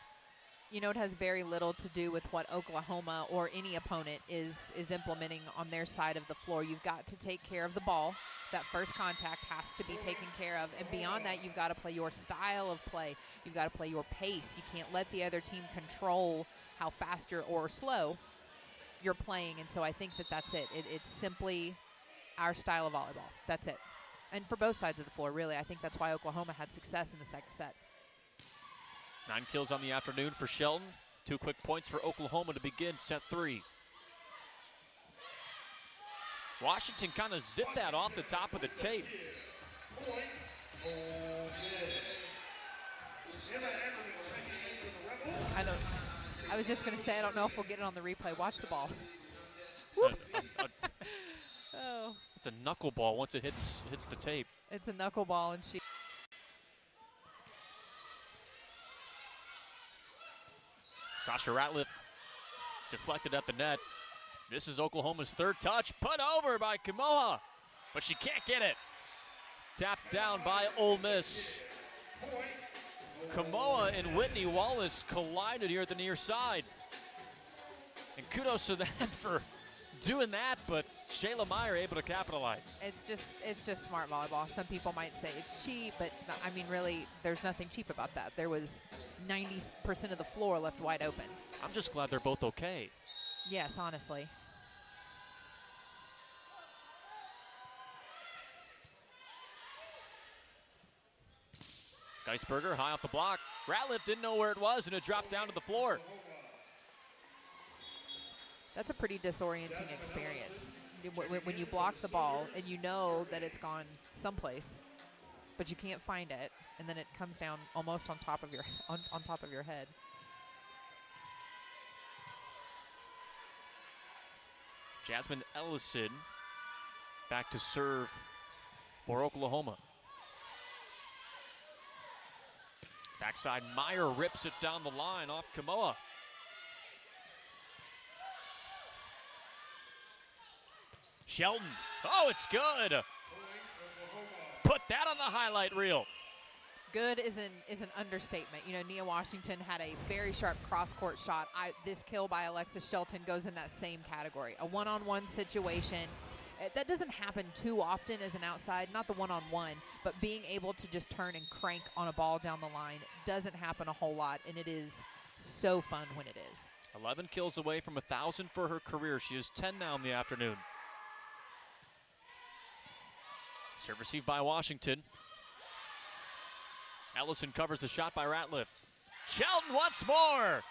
You know, it has very little to do with what Oklahoma or any opponent is implementing on their side of the floor. You've got to take care of the ball. That first contact has to be taken care of. And beyond that, you've got to play your style of play. You've got to play your pace. You can't let the other team control how fast or slow you're playing. And so I think that's it. It's simply our style of volleyball. That's it. And for both sides of the floor, really. I think that's why Oklahoma had success in the 2nd set. 9 kills on the afternoon for Shelton. 2 quick points for Oklahoma to begin set 3. Washington kind of zipped that off the top of the tape. I was just going to say, I don't know if we'll get it on the replay. Watch the ball. Oh. It's a knuckleball once it hits the tape. It's a knuckleball, and she... Sasha Ratliff deflected at the net. This is Oklahoma's 3rd touch, put over by Kamoa, but she can't get it. Tapped down by Ole Miss. Kamoa and Whitney Wallace collided here at the near side. And kudos to them for doing that, but Shayla Meyer able to capitalize. It's just smart volleyball. Some people might say it's cheap, but I mean, really, there's nothing cheap about that. There was 90% of the floor left wide open. I'm just glad they're both okay. Yes, honestly. Geisberger high off the block. Ratliff didn't know where it was, and it dropped down to the floor. That's a pretty disorienting experience. When you block the ball and you know that it's gone someplace, but you can't find it, and then it comes down almost on top of your on top of your head. Jasmine Ellison back to serve for Oklahoma. Backside Meyer rips it down the line off Kamoa. Shelton, oh, it's good. Put that on the highlight reel. Good is an understatement. You know, Nia Washington had a very sharp cross-court shot. This kill by Alexis Shelton goes in that same category. A one-on-one situation. That doesn't happen too often as an outside, not the one-on-one, but being able to just turn and crank on a ball down the line doesn't happen a whole lot, and it is so fun when it is. 11 kills away from 1,000 for her career. She is 10 now in the afternoon. Serve received by Washington. Ellison covers the shot by Ratliff. Shelton once more.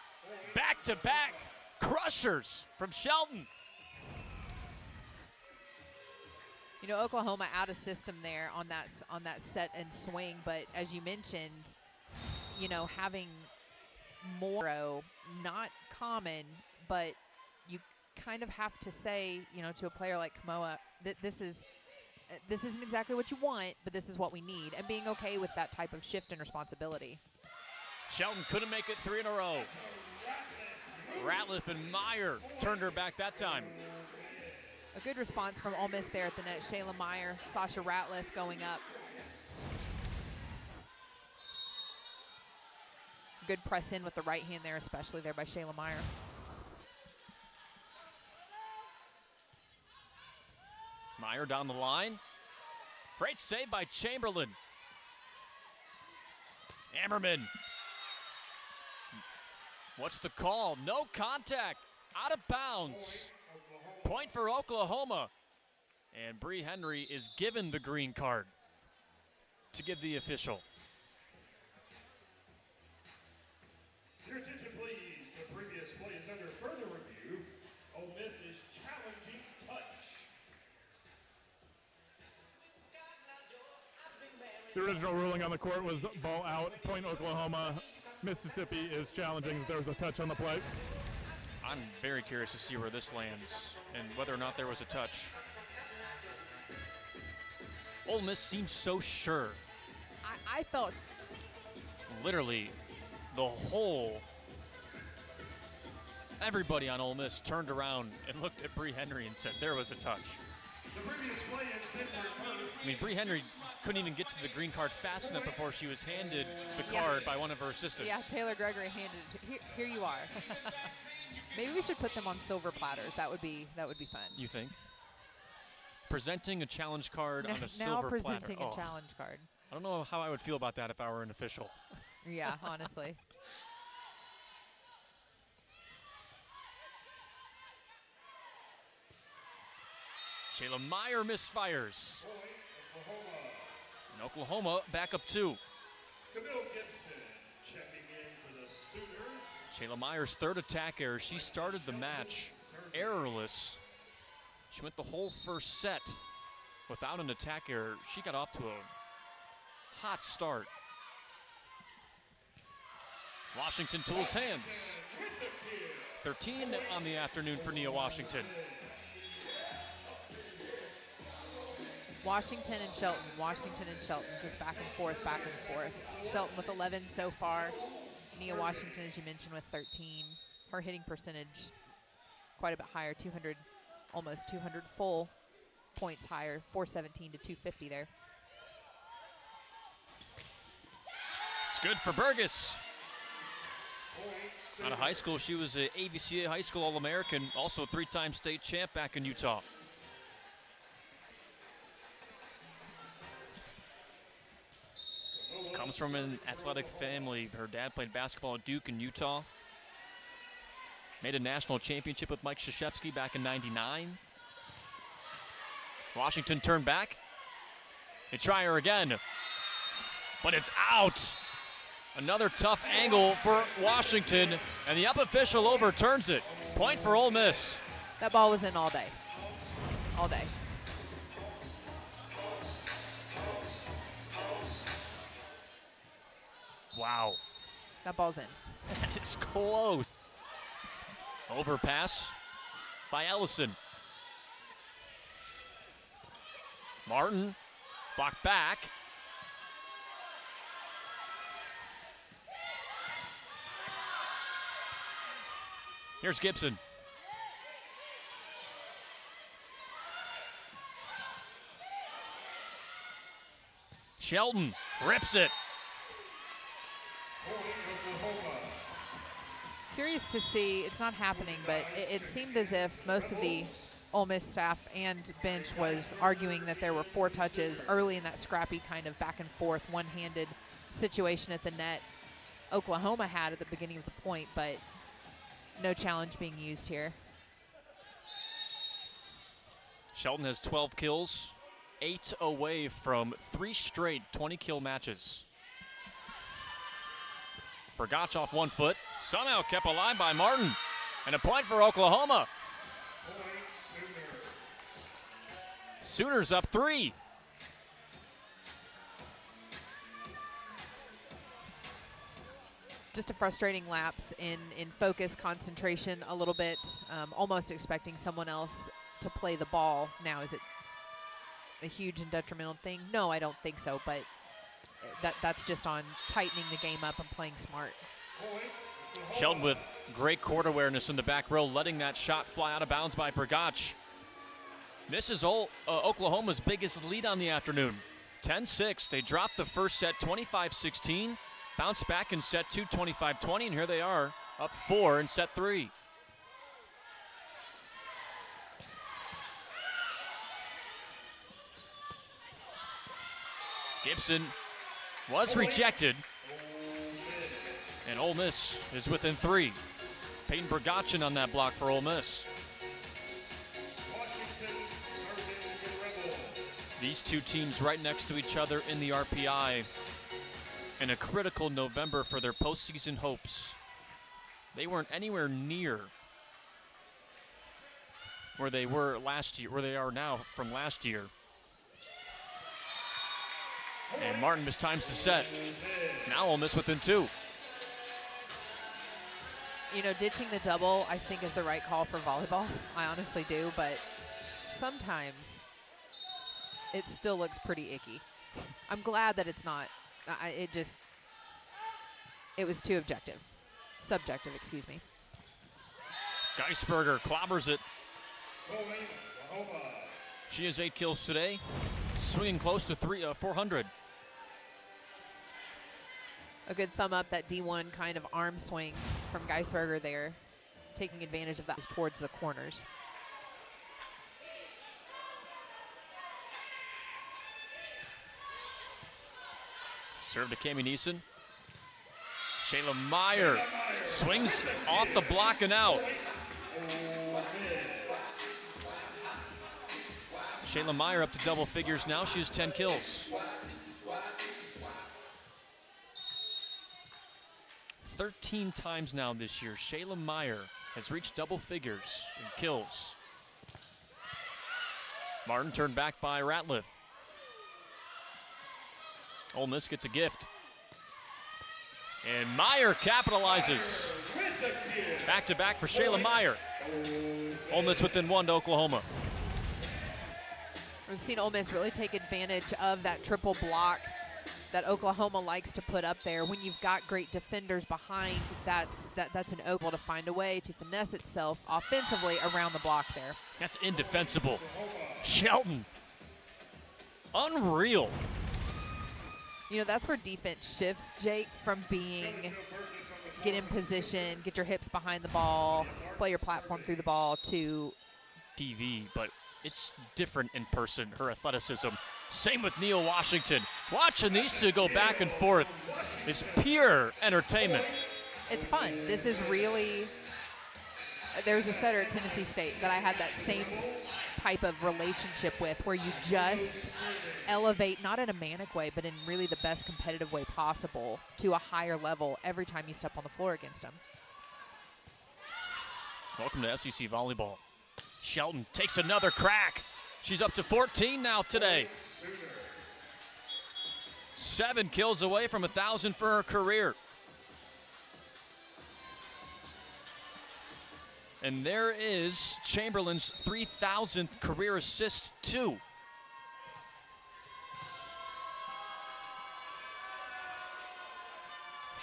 Back-to-back crushers from Shelton. You know, Oklahoma out of system there on that set and swing, but as you mentioned, you know, having more, not common, but you kind of have to say, you know, to a player like Kamoa that this isn't exactly what you want, but this is what we need, and being okay with that type of shift and responsibility. Shelton couldn't make it 3 in a row. Ratliff and Meyer turned her back that time. A good response from Ole Miss there at the net. Shayla Meyer, Sasha Ratliff going up. Good press in with the right hand there, especially there by Shayla Meyer. Meyer down the line. Great save by Chamberlain. Ammerman. What's the call? No contact. Out of bounds. Point for Oklahoma. And Bree Henry is given the green card to give the official. Your attention, please. The previous play is under further review. Ole Miss is challenging touch. The original ruling on the court was ball out, point Oklahoma. Mississippi is challenging that there was a touch on the play. I'm very curious to see where this lands and whether or not there was a touch. Ole Miss seems so sure. I felt Literally, the whole, everybody on Ole Miss turned around and looked at Bree Henry and said there was a touch. The previous play has been reviewed. I mean, Bree Henry couldn't even get to the green card fast enough before she was handed the card by one of her assistants. Yeah, Taylor Gregory handed it to here you are. Maybe we should put them on silver platters. That would be fun. You think? Presenting a challenge card on a Now silver presenting platter. a challenge card. I don't know how I would feel about that if I were an official. Yeah, honestly. Shayla Meyer misfires. And Oklahoma back up 2. Camille Gibson checking in for the Sooners. Shayla Meyer's third attack error. She started the match errorless. She went the whole first set without an attack error. She got off to a hot start. Washington tools hands. 13 on the afternoon for Nia Washington. Washington and Shelton, just back and forth, back and forth. Shelton with 11 so far. Nia Washington, as you mentioned, with 13. Her hitting percentage quite a bit higher, 200, almost 200 full points higher, 417 to 250 there. It's good for Burgess. Out of high school, she was an AVCA High School All-American, also a 3-time state champ back in Utah. Comes from an athletic family. Her dad played basketball at Duke in Utah. Made a national championship with Mike Krzyzewski back in '99. Washington turned back. They try her again, but it's out. Another tough angle for Washington, and the up official overturns it. Point for Ole Miss. That ball was in all day. All day. Wow. That ball's in. It's close. Overpass by Ellison. Martin, blocked back. Here's Gibson. Shelton rips it. Curious to see, it's not happening, but it seemed as if most of the Ole Miss staff and bench was arguing that there were 4 touches early in that scrappy kind of back and forth, one-handed situation at the net. Oklahoma had at the beginning of the point, but no challenge being used here. Shelton has 12 kills, 8 away from 3 straight 20-kill matches. Burgach off 1 foot, somehow kept alive by Martin. And a point for Oklahoma. Sooners up 3. Just a frustrating lapse in focus, concentration a little bit, almost expecting someone else to play the ball. Now, is it a huge and detrimental thing? No, I don't think so, but that's just on tightening the game up and playing smart. Shelton with great court awareness in the back row, letting that shot fly out of bounds by Brgach. This is Oklahoma's biggest lead on the afternoon. 10-6. They dropped the first set 25-16, bounced back in set 2 25-20, and here they are up 4 in set 3. Gibson was rejected, and Ole Miss is within 3. Peyton Brgachin on that block for Ole Miss. These two teams right next to each other in the RPI in a critical November for their postseason hopes. They weren't anywhere near where they were last year, where they are now from last year. And Martin mistimes the set. Now Ole Miss within 2. You know, ditching the double, I think, is the right call for volleyball. I honestly do, but sometimes it still looks pretty icky. I'm glad that it's not. It was too subjective, excuse me. Geisberger clobbers it. She has 8 kills today, swinging close to 400. A good thumb up, that D1 kind of arm swing from Geisberger there, taking advantage of that towards the corners. Serve to Cami Neeson. Shayla Meyer swings off the block and out. Shayla Meyer up to double figures now. She has 10 kills. 13 times now this year, Shayla Meyer has reached double figures in kills. Martin turned back by Ratliff. Ole Miss gets a gift. And Meyer capitalizes. Back-to-back for Shayla Meyer. Ole Miss within 1 to Oklahoma. We've seen Ole Miss really take advantage of that triple block that Oklahoma likes to put up there. When you've got great defenders behind, that's an Oklahoma to find a way to finesse itself offensively around the block there. That's indefensible. Shelton. Unreal. You know, that's where defense shifts, Jake, from being get in position, get your hips behind the ball, play your platform through the ball, to TV, but it's different in person, her athleticism. Same with Neil Washington. Watching these two go back and forth is pure entertainment. It's fun. This is really, there was a setter at Tennessee State that I had that same type of relationship with, where you just elevate, not in a manic way, but in really the best competitive way possible, to a higher level every time you step on the floor against them. Welcome to SEC Volleyball. Shelton takes another crack. She's up to 14 now today. 7 kills away from 1,000 for her career. And there is Chamberlain's 3,000th career assist, too.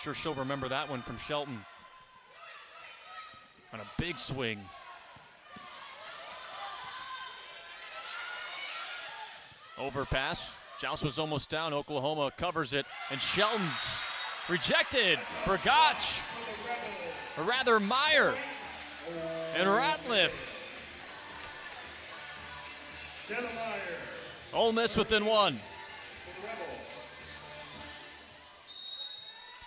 Sure she'll remember that one from Shelton. On a big swing. Overpass. Joust was almost down. Oklahoma covers it. And Shelton's rejected. Brgach. Or rather, Meyer. And Ratliff. Ole Miss within 1.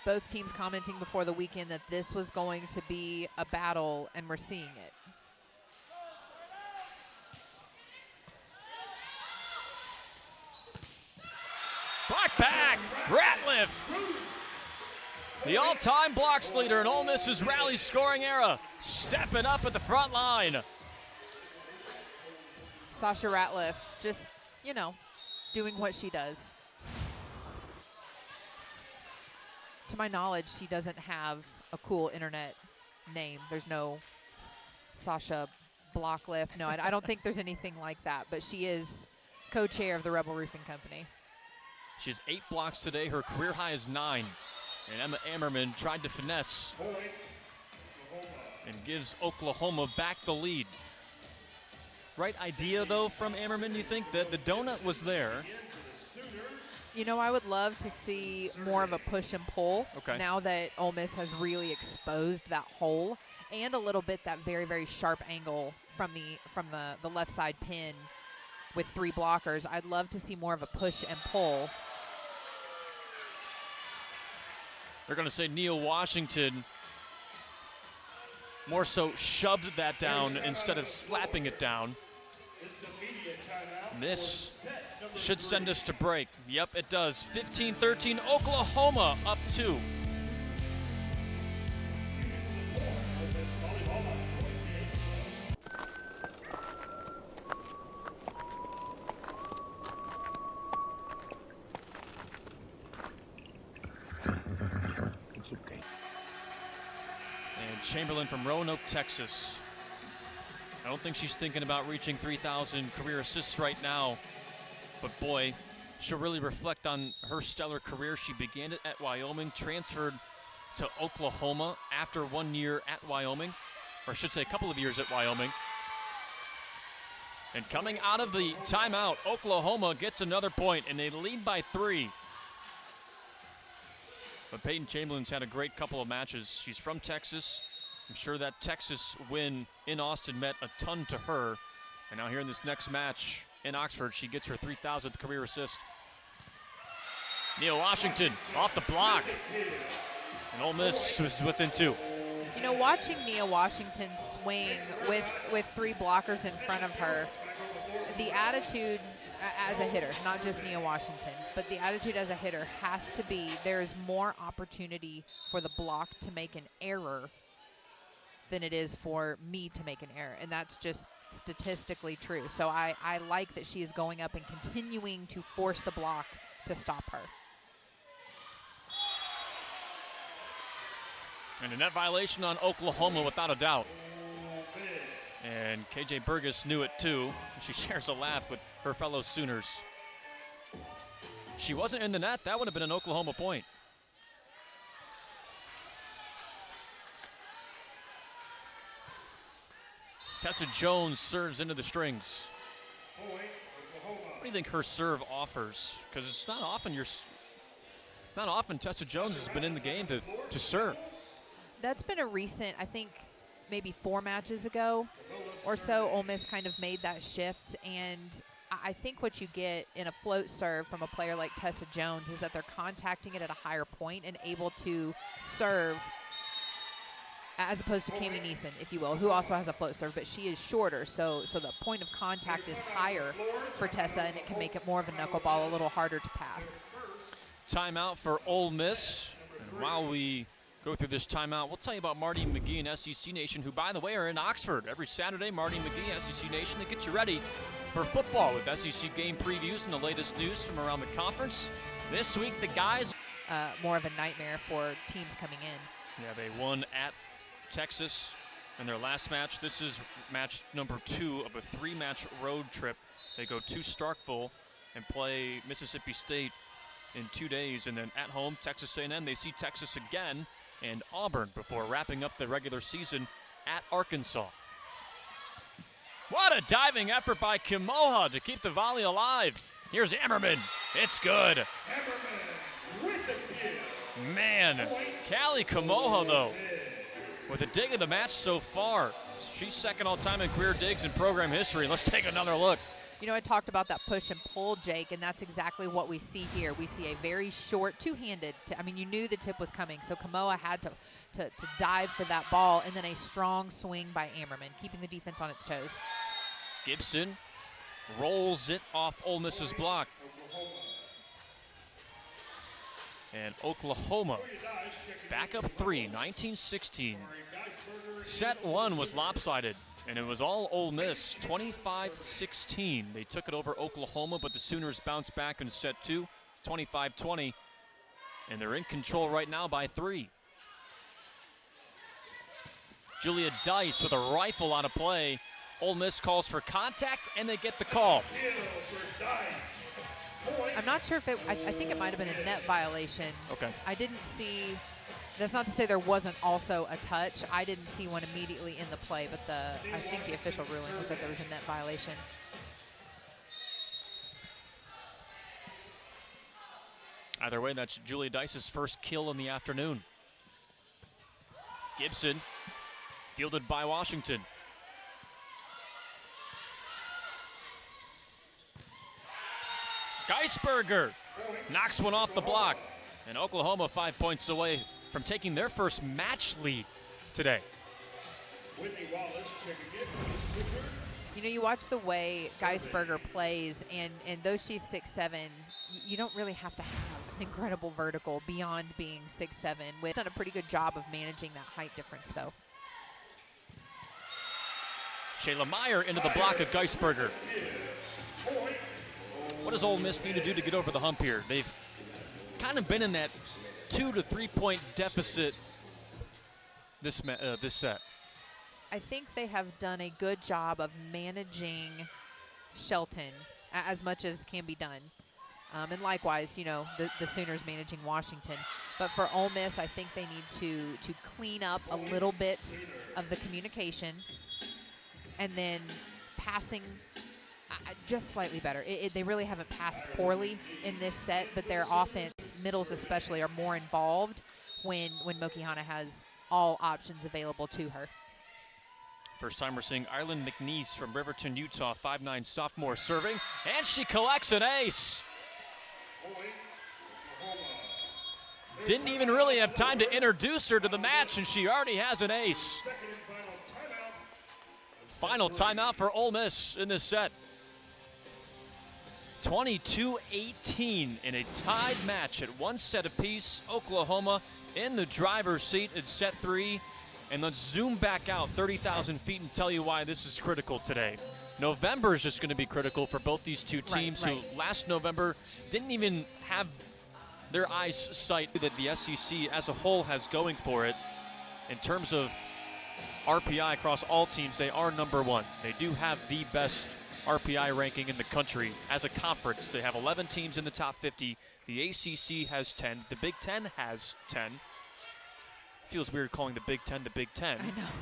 Both teams commenting before the weekend that this was going to be a battle, and we're seeing it. Block back, Ratliff. The all-time blocks leader in Ole Miss's rally scoring era, stepping up at the front line. Sasha Ratliff, just, you know, doing what she does. To my knowledge, she doesn't have a cool internet name. There's no Sasha Blockliff. No, I don't think there's anything like that, but she is co-chair of the Rebel Roofing Company. She has 8 blocks today. Her career high is 9. And Emma Ammerman tried to finesse and gives Oklahoma back the lead. Right idea, though, from Ammerman, you think? That the donut was there. You know, I would love to see more of a push and pull now that Ole Miss has really exposed that hole, and a little bit that very, very sharp angle from the left side pin with 3 blockers. I'd love to see more of a push and pull. They're going to say Nia Washington more so shoved that down instead of slapping it down. And this should send us to break. Yep, it does. 15-13, Oklahoma up 2. It's okay. And Chamberlain from Roanoke, Texas. I don't think she's thinking about reaching 3,000 career assists right now, but boy, she'll really reflect on her stellar career. She began it at Wyoming, transferred to Oklahoma after 1 year at Wyoming, or I should say a couple of years at Wyoming. And coming out of the timeout, Oklahoma gets another point, and they lead by 3. But Peyton Chamberlain's had a great couple of matches. She's from Texas. I'm sure that Texas win in Austin meant a ton to her. And now here in this next match in Oxford, she gets her 3,000th career assist. Nia Washington off the block. And Ole Miss was within 2. You know, watching Nia Washington swing with 3 blockers in front of her, the attitude as a hitter, not just Nia Washington, but the attitude as a hitter has to be there is more opportunity for the block to make an error than it is for me to make an error. And that's just statistically true. So I like that she is going up and continuing to force the block to stop her. And a net violation on Oklahoma without a doubt. And KJ Burgess knew it too. She shares a laugh with her fellow Sooners. She wasn't in the net. That would have been an Oklahoma point. Tessa Jones serves into the strings. What do you think her serve offers? Because it's not often Tessa Jones has been in the game to serve. That's been a recent, I think, maybe 4 matches ago or so, Ole Miss kind of made that shift. And I think what you get in a float serve from a player like Tessa Jones is that they're contacting it at a higher point and able to serve, as opposed to Cami Neeson, if you will, who also has a float serve, but she is shorter, so the point of contact is higher for Tessa, and it can make it more of a knuckleball, a little harder to pass. Timeout for Ole Miss. And while we go through this timeout, we'll tell you about Marty McGee and SEC Nation, who, by the way, are in Oxford every Saturday. Marty McGee, SEC Nation, to get you ready for football with SEC game previews and the latest news from around the conference. This week, the guys... more of a nightmare for teams coming in. Yeah, they won at Texas in their last match. This is match number 2 of a 3-match road trip. They go to Starkville and play Mississippi State in 2 days, and then at home, Texas A&M. They see Texas again and Auburn before wrapping up the regular season at Arkansas. What a diving effort by Kimoha to keep the volley alive. Here's Ammerman. It's good. Ammerman with the kill. Man, Callie Kimoha, though, with a dig of the match so far. She's second all-time in career digs in program history. Let's take another look. You know, I talked about that push and pull, Jake, and that's exactly what we see here. We see a very short two-handed. You knew the tip was coming, so Kimoha had to dive for that ball, and then a strong swing by Ammerman, keeping the defense on its toes. Gibson rolls it off Ole Miss's block. And Oklahoma back up 3, 19-16. Set 1 was lopsided, and it was all Ole Miss, 25-16. They took it over Oklahoma, but the Sooners bounced back in set 2, 25-20. And they're in control right now by 3. Julia Dice with a rifle out of play. Ole Miss calls for contact, and they get the call. I'm not sure if I think it might have been a net violation. Okay. I didn't see, that's not to say there wasn't also a touch. I didn't see one immediately in the play, but I think the official ruling was that there was a net violation. Either way, that's Julia Dice's first kill in the afternoon. Gibson, fielded by Washington. Geisberger knocks one off the block. And Oklahoma 5 points away from taking their first match lead today. You know, you watch the way Geisberger plays, and though she's 6'7", you don't really have to have an incredible vertical beyond being 6'7". We've done a pretty good job of managing that height difference, though. Shayla Meyer into the block of Geisberger. What does Ole Miss need to do to get over the hump here? They've kind of been in that 2 to 3 point deficit this set. I think they have done a good job of managing Shelton as much as can be done. And likewise, you know, the Sooners managing Washington. But for Ole Miss, I think they need to clean up a little bit of the communication, and then passing just slightly better. They really haven't passed poorly in this set, but their offense, middles especially, are more involved when Mokihana has all options available to her. First time we're seeing Arlen McNeese from Riverton, Utah, 5'9" sophomore serving, and she collects an ace. Didn't even really have time to introduce her to the match, and she already has an ace. Final timeout for Ole Miss in this set. 22-18 in a tied match at one set apiece. Oklahoma in the driver's seat in set 3. And let's zoom back out 30,000 feet and tell you why this is critical today. November is just going to be critical for both these two teams who last November didn't even have their eyes sight that the SEC as a whole has going for it. In terms of RPI across all teams, they are #1. They do have the best RPI ranking in the country as a conference. They have 11 teams in the top 50. The ACC has 10. The Big Ten has 10. Feels weird calling the Big Ten the Big Ten.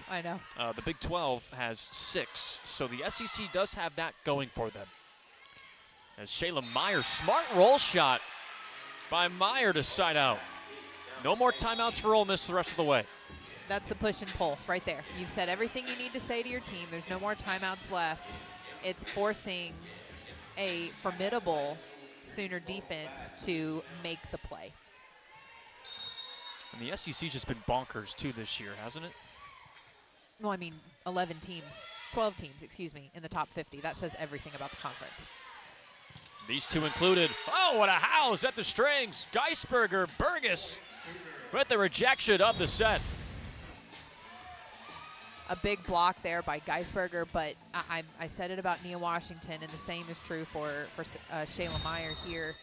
I know. The Big 12 has 6. So the SEC does have that going for them. As Shayla Meyer, smart roll shot by Meyer to side out. No more timeouts for Ole Miss the rest of the way. That's the push and pull right there. You've said everything you need to say to your team. There's no more timeouts left. It's forcing a formidable Sooner defense to make the play. And the SEC's just been bonkers too this year, hasn't it? Well, I mean, 12 teams, excuse me, in the top 50. That says everything about the conference. These two included. Oh, what a house at the strings. Geisberger, Burgess with the rejection of the set. A big block there by Geisberger, but I said it about Nia Washington, and the same is true for Shayla Meyer here.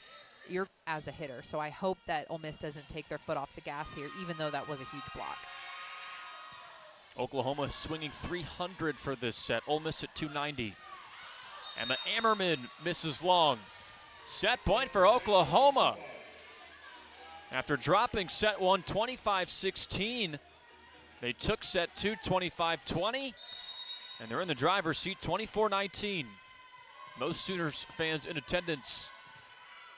You're as a hitter, so I hope that Ole Miss doesn't take their foot off the gas here, even though that was a huge block. Oklahoma swinging 300 for this set. Ole Miss at 290. Emma Ammerman misses long. Set point for Oklahoma. After dropping set 1 25-16, they took set 2 25-20, and they're in the driver's seat 24-19. Most Sooners fans in attendance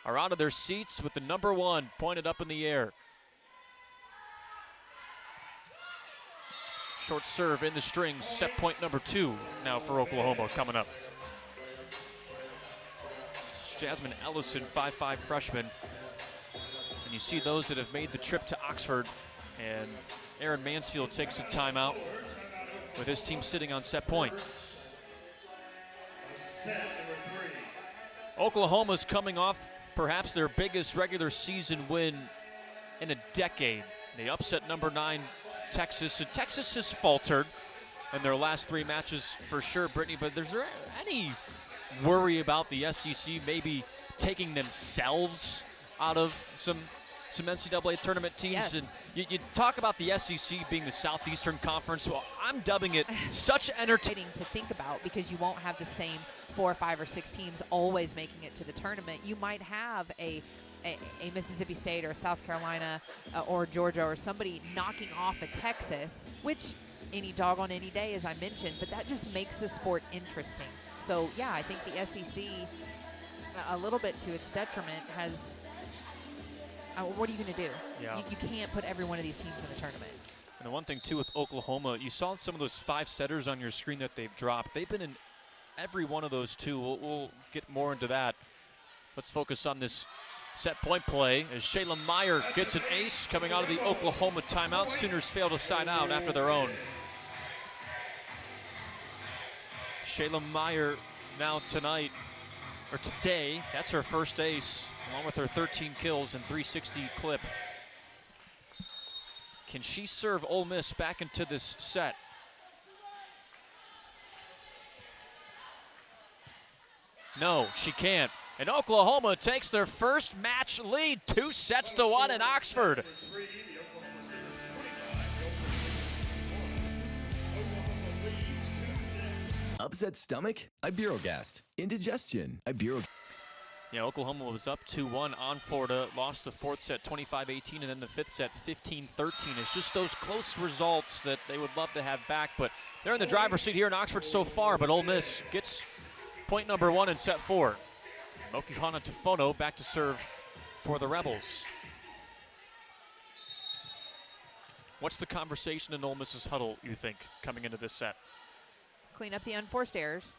are out of their seats with the #1 pointed up in the air. Short serve in the strings, set point #2 now for Oklahoma coming up. Jasmine Ellison, 5'5" freshman. And you see those that have made the trip to Oxford, and Aaron Mansfield takes a timeout with his team sitting on set point. Oklahoma's coming off perhaps their biggest regular season win in a decade. They upset #9 Texas, and Texas has faltered in their last 3 matches for sure, Brittany, but is there any worry about the SEC maybe taking themselves out of some some NCAA tournament teams. Yes. And you talk about the SEC being the Southeastern Conference. Well, I'm dubbing it such entertaining To think about, because you won't have the same 4 or 5 or 6 teams always making it to the tournament. You might have a Mississippi State or South Carolina or Georgia or somebody knocking off a Texas, which any dog on any day, as I mentioned, but that just makes the sport interesting. So, yeah, I think the SEC, a little bit to its detriment, has what are you going to do? Yeah. You can't put every one of these teams in the tournament. And the one thing, too, with Oklahoma, you saw some of those 5 setters on your screen that they've dropped. They've been in every one of those, too. We'll get more into that. Let's focus on this set point play as Shayla Meyer gets an ace coming out of the Oklahoma timeout. Sooners fail to sign out after their own. Shayla Meyer now tonight, or today, that's her first ace, along with her 13 kills and 360 clip. Can she serve Ole Miss back into this set? No, she can't. And Oklahoma takes their first match lead, 2-1 in Oxford. Upset stomach? Iberogast. Indigestion? Iberogast. Yeah, Oklahoma was up 2-1 on Florida, lost the 4th set 25-18, and then the 5th set 15-13. It's just those close results that they would love to have back, but they're in the driver's seat here in Oxford so far, but Ole Miss gets point number 1 in set 4. Mokihana Tufono back to serve for the Rebels. What's the conversation in Ole Miss's huddle, you think, coming into this set? Clean up the unforced errors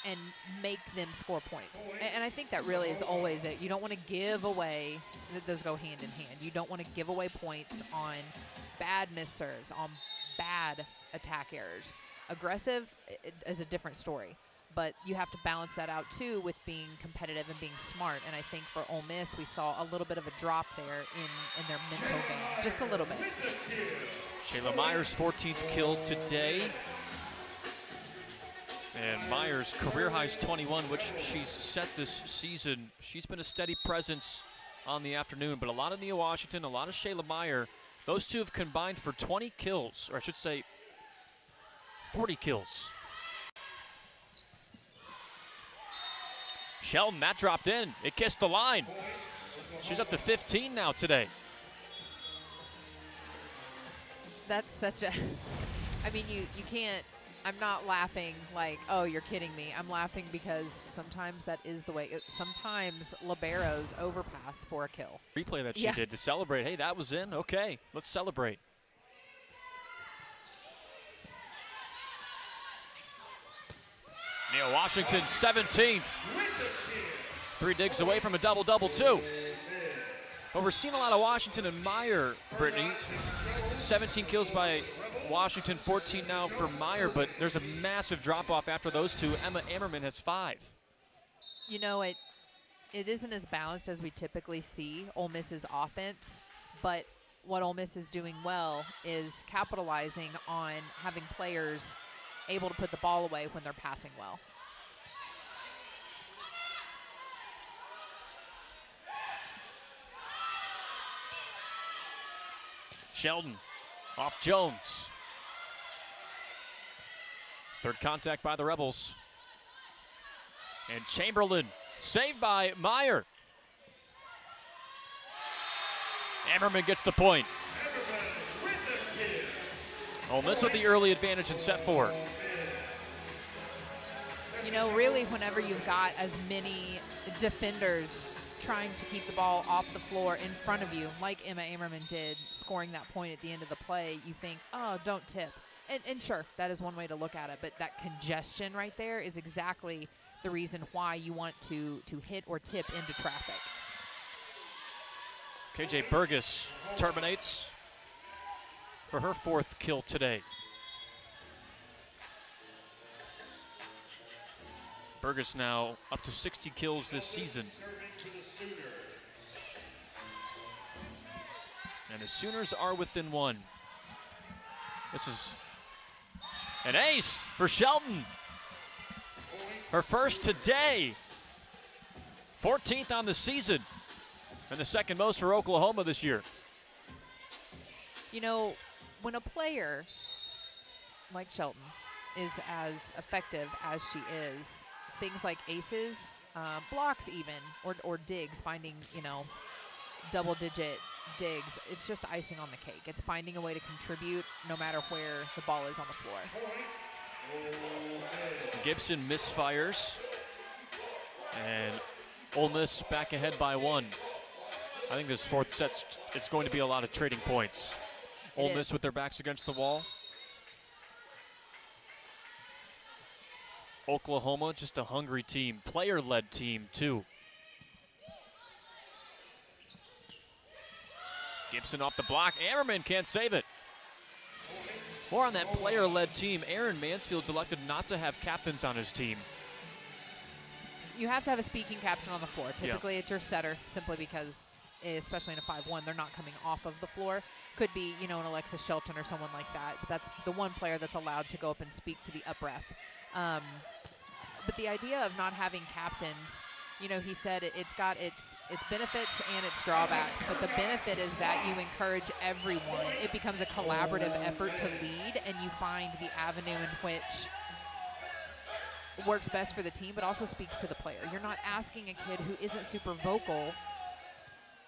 and make them score points. And I think that really is always it. You don't want to give away, those go hand in hand. You don't want to give away points on bad missed serves, on bad attack errors. Aggressive is a different story. But you have to balance that out, too, with being competitive and being smart. And I think for Ole Miss, we saw a little bit of a drop there in their mental game, just a little bit. Shayla Meyer's 14th kill today. And Meyer's career high's 21, which she's set this season. She's been a steady presence on the afternoon, but a lot of Nia Washington, a lot of Shayla Meyer. Those two have combined for 20 kills, or I should say 40 kills. Sheldon, that dropped in. It kissed the line. She's up to 15 now today. That's such a, I mean, you can't, I'm not laughing like, oh, you're kidding me. I'm laughing because sometimes that is the way, sometimes liberos overpass for a kill. Replay that she did to celebrate. Hey, that was in. Okay, let's celebrate. Nia Washington, 17th. 3 digs away from a double-double, too. But we're seeing a lot of Washington and Meyer, Brittany. 17 kills by Washington, 14 now for Meyer, but there's a massive drop-off after those two. Emma Ammerman has 5. You know, it isn't as balanced as we typically see Ole Miss's offense, but what Ole Miss is doing well is capitalizing on having players able to put the ball away when they're passing well. Sheldon off Jones. Third contact by the Rebels. And Chamberlain saved by Meyer. Ammerman gets the point. Ole Miss with the early advantage in set 4. You know, really, whenever you've got as many defenders trying to keep the ball off the floor in front of you, like Emma Ammerman did, scoring that point at the end of the play, you think, oh, don't tip. And sure, that is one way to look at it, but that congestion right there is exactly the reason why you want to hit or tip into traffic. KJ Burgess terminates for her 4th kill today. Burgess now up to 60 kills this season. And the Sooners are within 1. This is an ace for Shelton. Her first today. 14th on the season. and the second most for Oklahoma this year. You know, when a player like Shelton is as effective as she is, things like aces, blocks even, or digs, finding, you know, double-digit digs, it's just icing on the cake. It's finding a way to contribute no matter where the ball is on the floor. Gibson misfires, and Ole Miss back ahead by 1. I think this fourth set, it's going to be a lot of trading points. Ole Miss with their backs against the wall. Oklahoma, just a hungry team, player-led team too. Gibson off the block, Ammerman can't save it. More on that player-led team. Aaron Mansfield's elected not to have captains on his team. You have to have a speaking captain on the floor. Typically it's your setter, simply because, especially in a 5-1, they're not coming off of the floor. Could be, you know, an Alexis Shelton or someone like that, but that's the one player that's allowed to go up and speak to the up ref. But the idea of not having captains, you know, he said it's got its benefits and its drawbacks, but the benefit is that you encourage everyone. It becomes a collaborative effort to lead, and you find the avenue in which works best for the team, but also speaks to the player. You're not asking a kid who isn't super vocal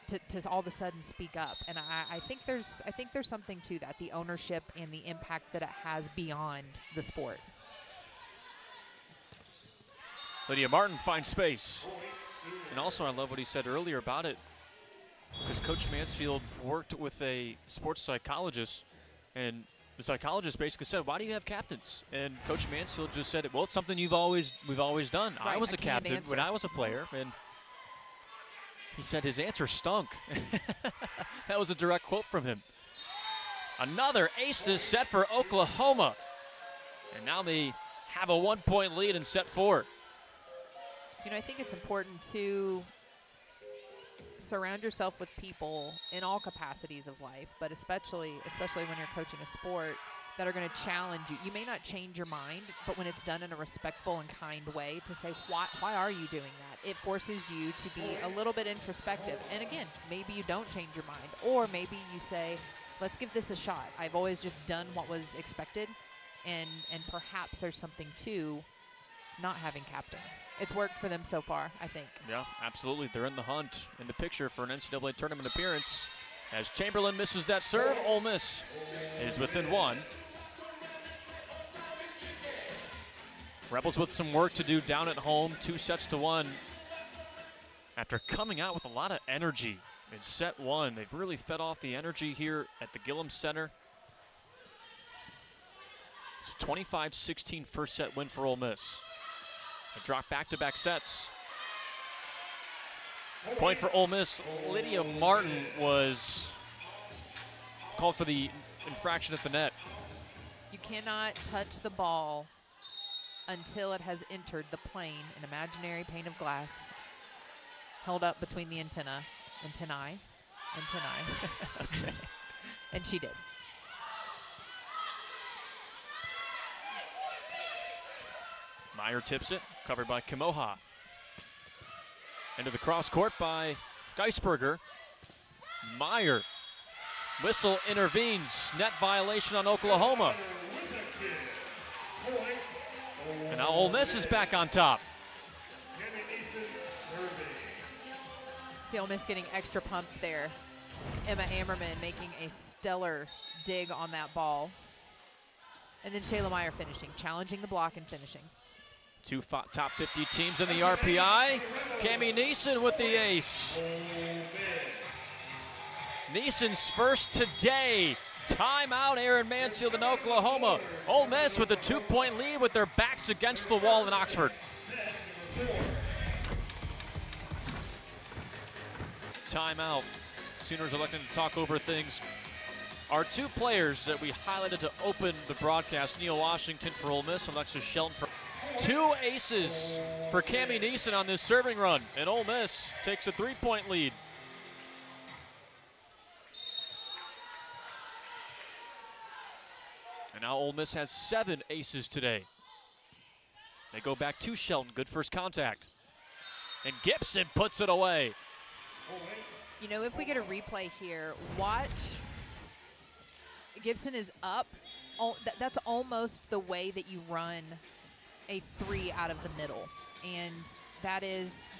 to all of a sudden speak up, and I think there's something to that, the ownership and the impact that it has beyond the sport. Lydia Martin finds space. And also I love what he said earlier about it, because Coach Mansfield worked with a sports psychologist, and the psychologist basically said, why do you have captains? And Coach Mansfield just said, well, it's something we've always done. Right, I was a captain when I was a player, and he said his answer stunk. That was a direct quote from him. Another aces set for Oklahoma. And now they have a 1-point lead in set 4. You know, I think it's important to surround yourself with people in all capacities of life, but especially when you're coaching a sport, that are going to challenge you. You may not change your mind, but when it's done in a respectful and kind way, to say, why are you doing that? It forces you to be a little bit introspective. And again, maybe you don't change your mind, or maybe you say, let's give this a shot. I've always just done what was expected, and perhaps there's something to not having captains. It's worked for them so far, I think. Yeah, absolutely. They're in the hunt, in the picture for an NCAA tournament appearance. As Chamberlain misses that serve, Ole Miss is within 1. Rebels with some work to do down at home, 2-1. After coming out with a lot of energy in set 1, they've really fed off the energy here at the Gillum Center. It's a 25-16 first set win for Ole Miss. They drop back-to-back sets. Point for Ole Miss. Lydia Martin was called for the infraction at the net. You cannot touch the ball until it has entered the plane, an imaginary pane of glass held up between the antennae. Okay. And she did. Meyer tips it, covered by Kimoha. Into the cross court by Geisberger. Meyer, whistle intervenes, net violation on Oklahoma. And now Ole Miss is back on top. See Ole Miss getting extra pumped there. Emma Ammerman making a stellar dig on that ball. And then Shayla Meyer finishing, challenging the block and finishing. Two top 50 teams in the RPI. Cammie Neeson with the ace. Neeson's first today. Timeout, Aaron Mansfield in Oklahoma. Ole Miss with a 2-point lead with their backs against the wall in Oxford. Timeout. Sooners electing to talk over things. Our two players that we highlighted to open the broadcast, Neil Washington for Ole Miss, Alexis Shelton for 2 aces for Cammie Neeson on this serving run, and Ole Miss takes a 3-point lead. And now Ole Miss has 7 aces today. They go back to Shelton, good first contact. And Gibson puts it away. You know, if we get a replay here, watch. Gibson is up. That's almost the way that you run a 3 out of the middle. And that is,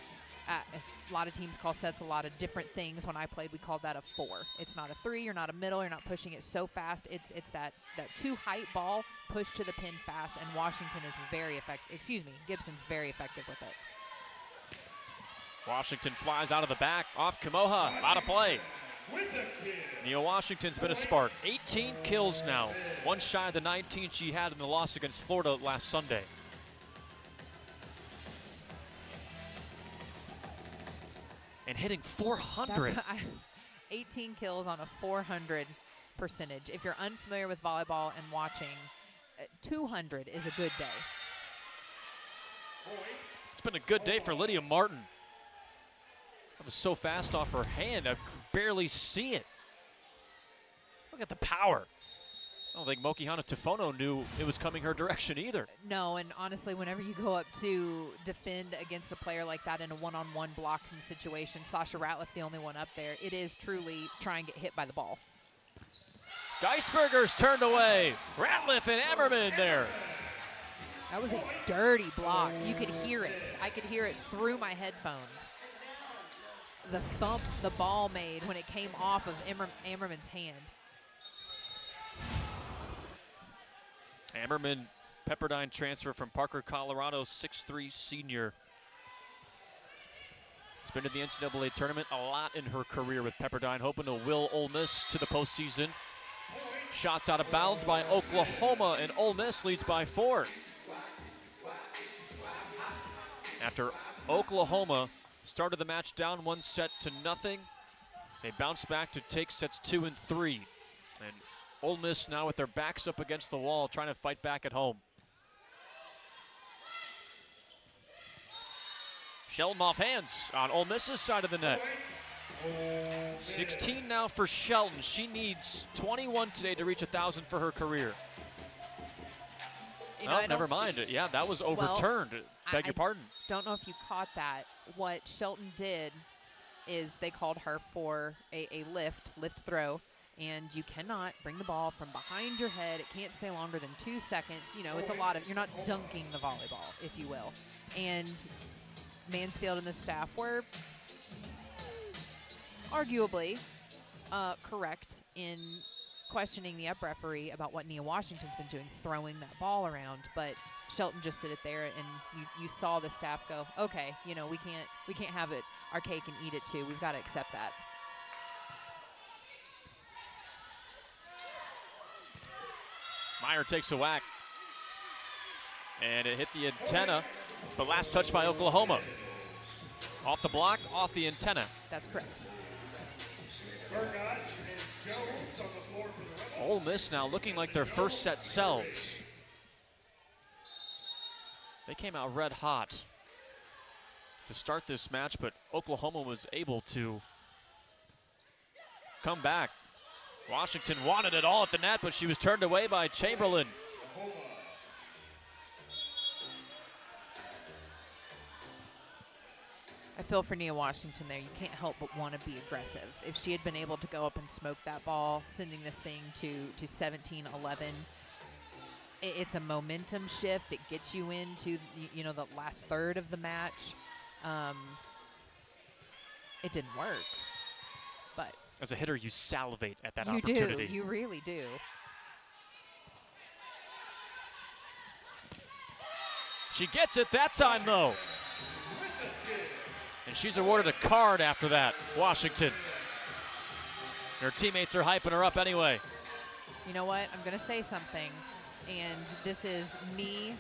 a lot of teams call sets a lot of different things. When I played, we called that a 4. It's not a 3, you're not a middle, you're not pushing it so fast. It's that 2-height ball pushed to the pin fast, and Washington is very effective. Gibson's very effective with it. Washington flies out of the back, off Kamoha, out of play. Nia Washington's been a spark. 18 kills now, one shy of the 19 she had in the loss against Florida last Sunday. And hitting 400. 18 kills on a 400 percentage. If you're unfamiliar with volleyball and watching, 200 is a good day. It's been a good day for Lydia Martin. That was so fast off her hand, I could barely see it. Look at the power. I don't think Mokihana Tufono knew it was coming her direction either. No, and honestly, whenever you go up to defend against a player like that in a one-on-one blocking situation, Sasha Ratliff the only one up there, it is truly trying to get hit by the ball. Geisberger's turned away. Ratliff and Emmerman there. That was a dirty block. You could hear it. I could hear it through my headphones. The thump the ball made when it came off of Ammerman's hand. Ammerman, Pepperdine transfer from Parker, Colorado, 6'3" senior. Has been to the NCAA tournament a lot in her career with Pepperdine, hoping to will Ole Miss to the postseason. Shots out of bounds by Oklahoma, and Ole Miss leads by 4. After Oklahoma started the match down 1-0, they bounced back to take sets 2 and 3. And Ole Miss now with their backs up against the wall, trying to fight back at home. Shelton off hands on Ole Miss's side of the net. 16 now for Shelton. She needs 21 today to reach 1,000 for her career. Never mind. Yeah, that was overturned. Beg your pardon. Don't know if you caught that. What Shelton did is they called her for a lift throw, and you cannot bring the ball from behind your head. It can't stay longer than 2 seconds. You know, it's a lot of, you're not dunking the volleyball, if you will. And Mansfield and the staff were arguably correct in questioning the up referee about what Nia Washington's been doing, throwing that ball around, but Shelton just did it there, and you saw the staff go, okay, you know, we can't have it our cake and eat it too. We've got to accept that. Meyer takes a whack, and it hit the antenna, but last touch by Oklahoma. Off the block, off the antenna. That's correct. Ole Miss now looking like their first set selves. They came out red hot to start this match, but Oklahoma was able to come back. Washington wanted it all at the net, but she was turned away by Chamberlain. I feel for Nia Washington there. You can't help but want to be aggressive. If she had been able to go up and smoke that ball, sending this thing to 17-11, it's a momentum shift. It gets you into the last third of the match. It didn't work, but as a hitter, you salivate at that opportunity. You do. You really do. She gets it that time, though. And she's awarded a card after that, Washington. Her teammates are hyping her up anyway. You know what? I'm going to say something, and this is me,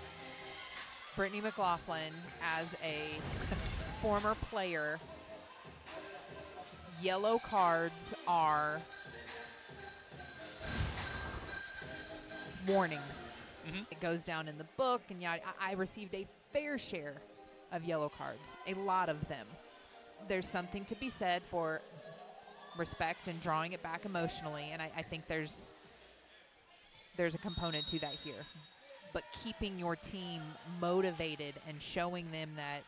Brittany McLaughlin, as a former player. Yellow cards are warnings. Mm-hmm. It goes down in the book, and yeah, I received a fair share of yellow cards, a lot of them. There's something to be said for respect and drawing it back emotionally, and I think there's a component to that here. But keeping your team motivated and showing them that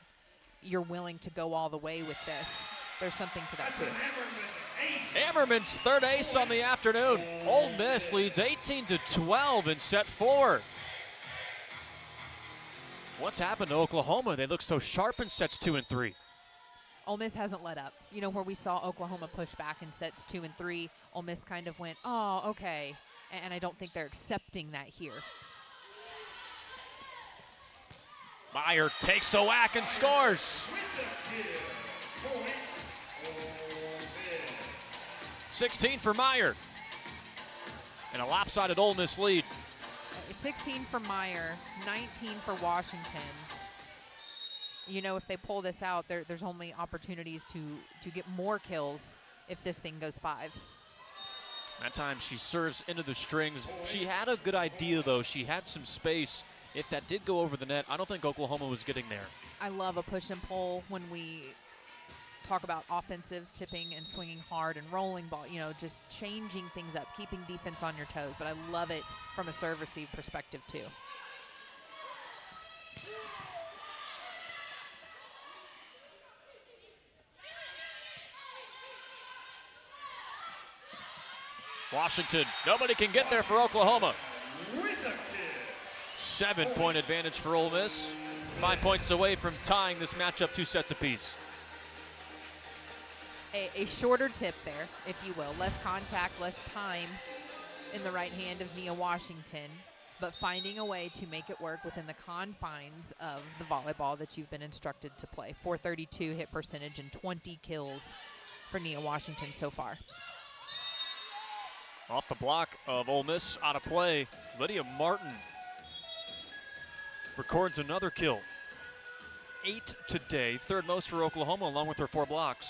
you're willing to go all the way with this, there's something to that too. Ammerman's third ace on the afternoon. Ole Miss leads 18-12 in set 4. What's happened to Oklahoma? They look so sharp in sets 2 and 3. Ole Miss hasn't let up. You know, where we saw Oklahoma push back in sets 2 and 3, Ole Miss kind of went, oh, okay. And I don't think they're accepting that here. Meyer takes a whack and scores. 16 for Meyer. And a lopsided Ole Miss lead. 16 for Meyer, 19 for Washington. You know, if they pull this out, there's only opportunities to get more kills if this thing goes 5. That time she serves into the strings. She had a good idea, though. She had some space. If that did go over the net, I don't think Oklahoma was getting there. I love a push and pull when we talk about offensive tipping and swinging hard and rolling ball, you know, just changing things up, keeping defense on your toes. But I love it from a serve-receive perspective, too. Washington, nobody can get there for Oklahoma. 7-point advantage for Ole Miss. 5 points away from tying this matchup 2 sets apiece. A shorter tip there, if you will. Less contact, less time in the right hand of Nia Washington, but finding a way to make it work within the confines of the volleyball that you've been instructed to play. 432 hit percentage and 20 kills for Nia Washington so far. Off the block of Ole Miss, out of play, Lydia Martin records another kill. 8 today, third most for Oklahoma, along with her 4 blocks.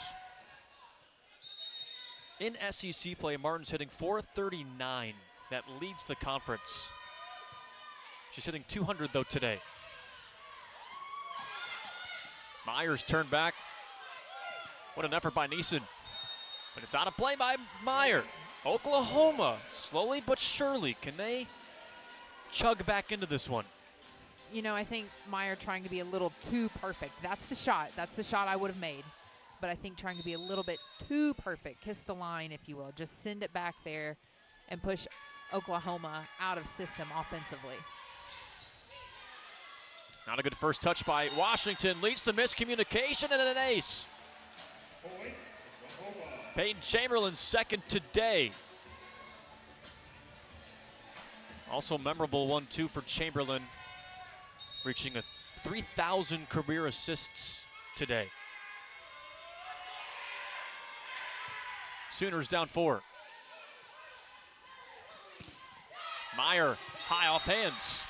In SEC play, Martin's hitting .439. That leads the conference. She's hitting .200 though today. Myers turned back. What an effort by Neeson. But it's out of play by Meyer. Oklahoma, slowly but surely, can they chug back into this one? You know, I think Meyer trying to be a little too perfect. That's the shot. That's the shot I would have made. But I think trying to be a little bit too perfect, kiss the line, if you will. Just send it back there and push Oklahoma out of system offensively. Not a good first touch by Washington. Leads to miscommunication and an ace. Peyton Chamberlain's second today. Also memorable 1-2 for Chamberlain, reaching a 3,000 career assists today. Sooners down 4. Meyer, high off hands.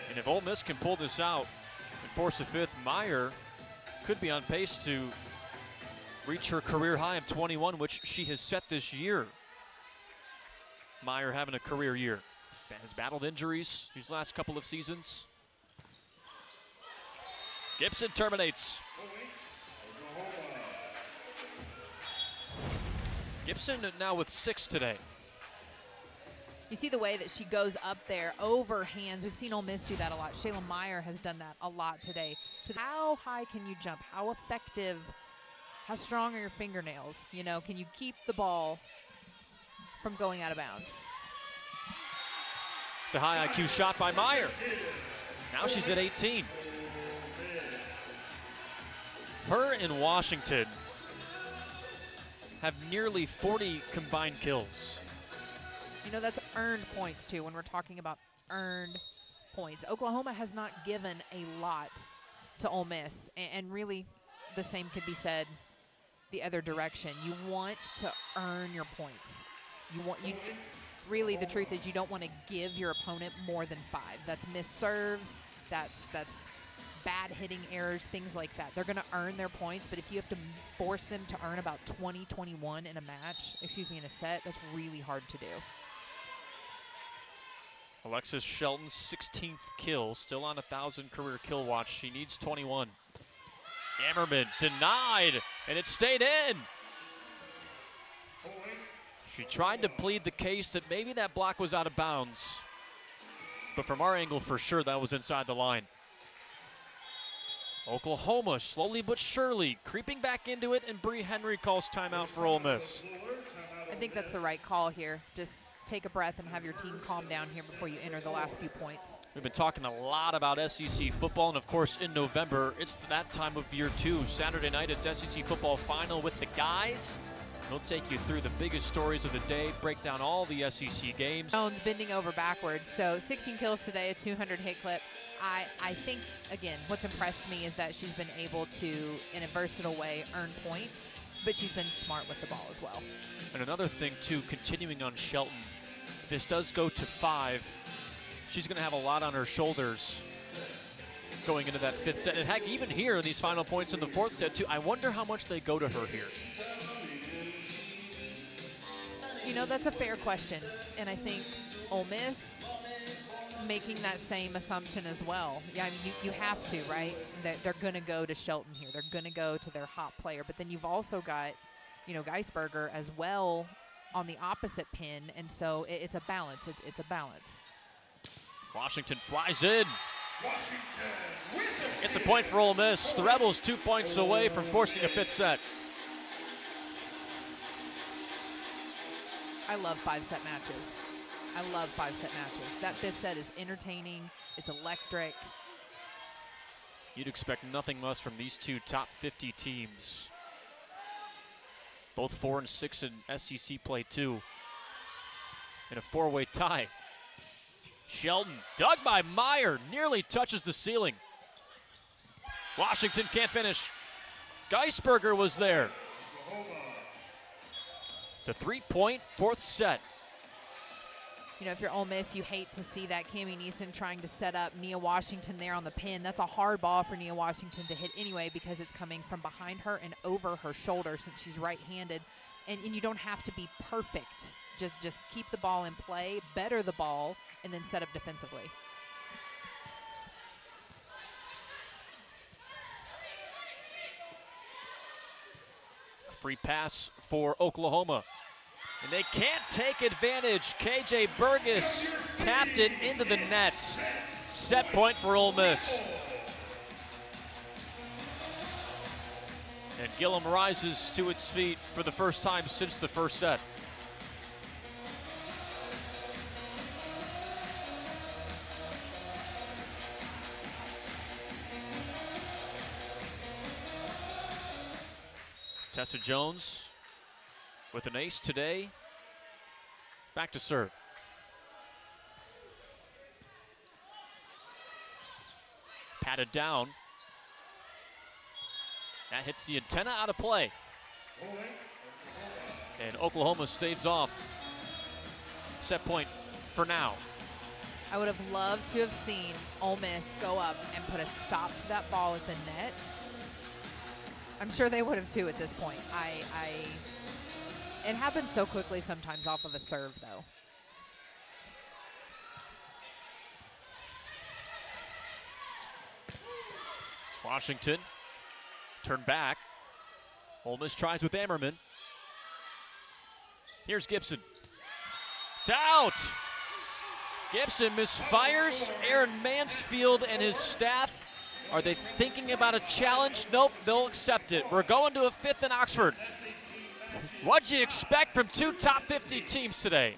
And if Ole Miss can pull this out and force a 5th, Meyer could be on pace to reach her career high of 21, which she has set this year. Meyer having a career year. Has battled injuries these last couple of seasons. Gibson terminates. Gibson now with 6 today. You see the way that she goes up there over hands. We've seen Ole Miss do that a lot. Shayla Meyer has done that a lot today. How high can you jump? How effective? How strong are your fingernails? You know, can you keep the ball from going out of bounds? It's a high IQ shot by Meyer. Now she's at 18. Her and Washington have nearly 40 combined kills. You know, that's earned points, too, when we're talking about earned points. Oklahoma has not given a lot to Ole Miss, and really the same could be said the other direction. You want to earn your points. Really, the truth is you don't want to give your opponent more than 5. That's missed serves, that's bad hitting errors, things like that. They're going to earn their points, but if you have to force them to earn about 20, 21 in a set, that's really hard to do. Alexis Shelton's 16th kill, still on 1,000 career kill watch. She needs 21. Ammerman denied, and it stayed in. She tried to plead the case that maybe that block was out of bounds, but from our angle, for sure, that was inside the line. Oklahoma slowly but surely creeping back into it, and Bree Henry calls timeout for Ole Miss. I think that's the right call here. Just take a breath and have your team calm down here before you enter the last few points. We've been talking a lot about SEC football, and of course in November, it's that time of year too. Saturday night, it's SEC football final with the guys. They'll take you through the biggest stories of the day, break down all the SEC games. Jones bending over backwards. So 16 kills today, a 200 hit clip. I think, again, what's impressed me is that she's been able to, in a versatile way, earn points, but she's been smart with the ball as well. And another thing too, continuing on Shelton, this does go to 5. She's going to have a lot on her shoulders going into that 5th set. And heck, even here in these final points in the 4th set too, I wonder how much they go to her here. You know, that's a fair question. And I think Ole Miss making that same assumption as well. Yeah, I mean, you have to, right? They're going to go to Shelton here. They're going to go to their hot player. But then you've also got, you know, Geisberger as well on the opposite pin. And so it's a balance. It's a balance. Washington flies in. It's a point for Ole Miss. The Rebels 2 points away from forcing a 5th set. I love 5-set matches. I love 5-set matches. That 5th set is entertaining. It's electric. You'd expect nothing less from these two top 50 teams. Both 4 and 6 in SEC play too. In a 4-way tie. Shelton, dug by Meyer, nearly touches the ceiling. Washington can't finish. Geisberger was there. It's a 3-point 4th set. You know, if you're Ole Miss, you hate to see that. Cammie Neeson trying to set up Nia Washington there on the pin. That's a hard ball for Nia Washington to hit anyway because it's coming from behind her and over her shoulder since she's right-handed. And you don't have to be perfect. Just keep the ball in play, better the ball, and then set up defensively. A free pass for Oklahoma. And they can't take advantage. KJ Burgess tapped it into the net. Set point for Ole Miss. And Gillum rises to its feet for the first time since the 1st set. Tessa Jones with an ace today. Back to serve. Patted down. That hits the antenna out of play. And Oklahoma staves off. Set point for now. I would have loved to have seen Ole Miss go up and put a stop to that ball at the net. I'm sure they would have too at this point. It happens so quickly sometimes off of a serve, though. Washington, turn back. Ole Miss tries with Ammerman. Here's Gibson. It's out! Gibson misfires. Aaron Mansfield and his staff, are they thinking about a challenge? Nope, they'll accept it. We're going to a 5th in Oxford. What'd you expect from 2 top 50 teams today?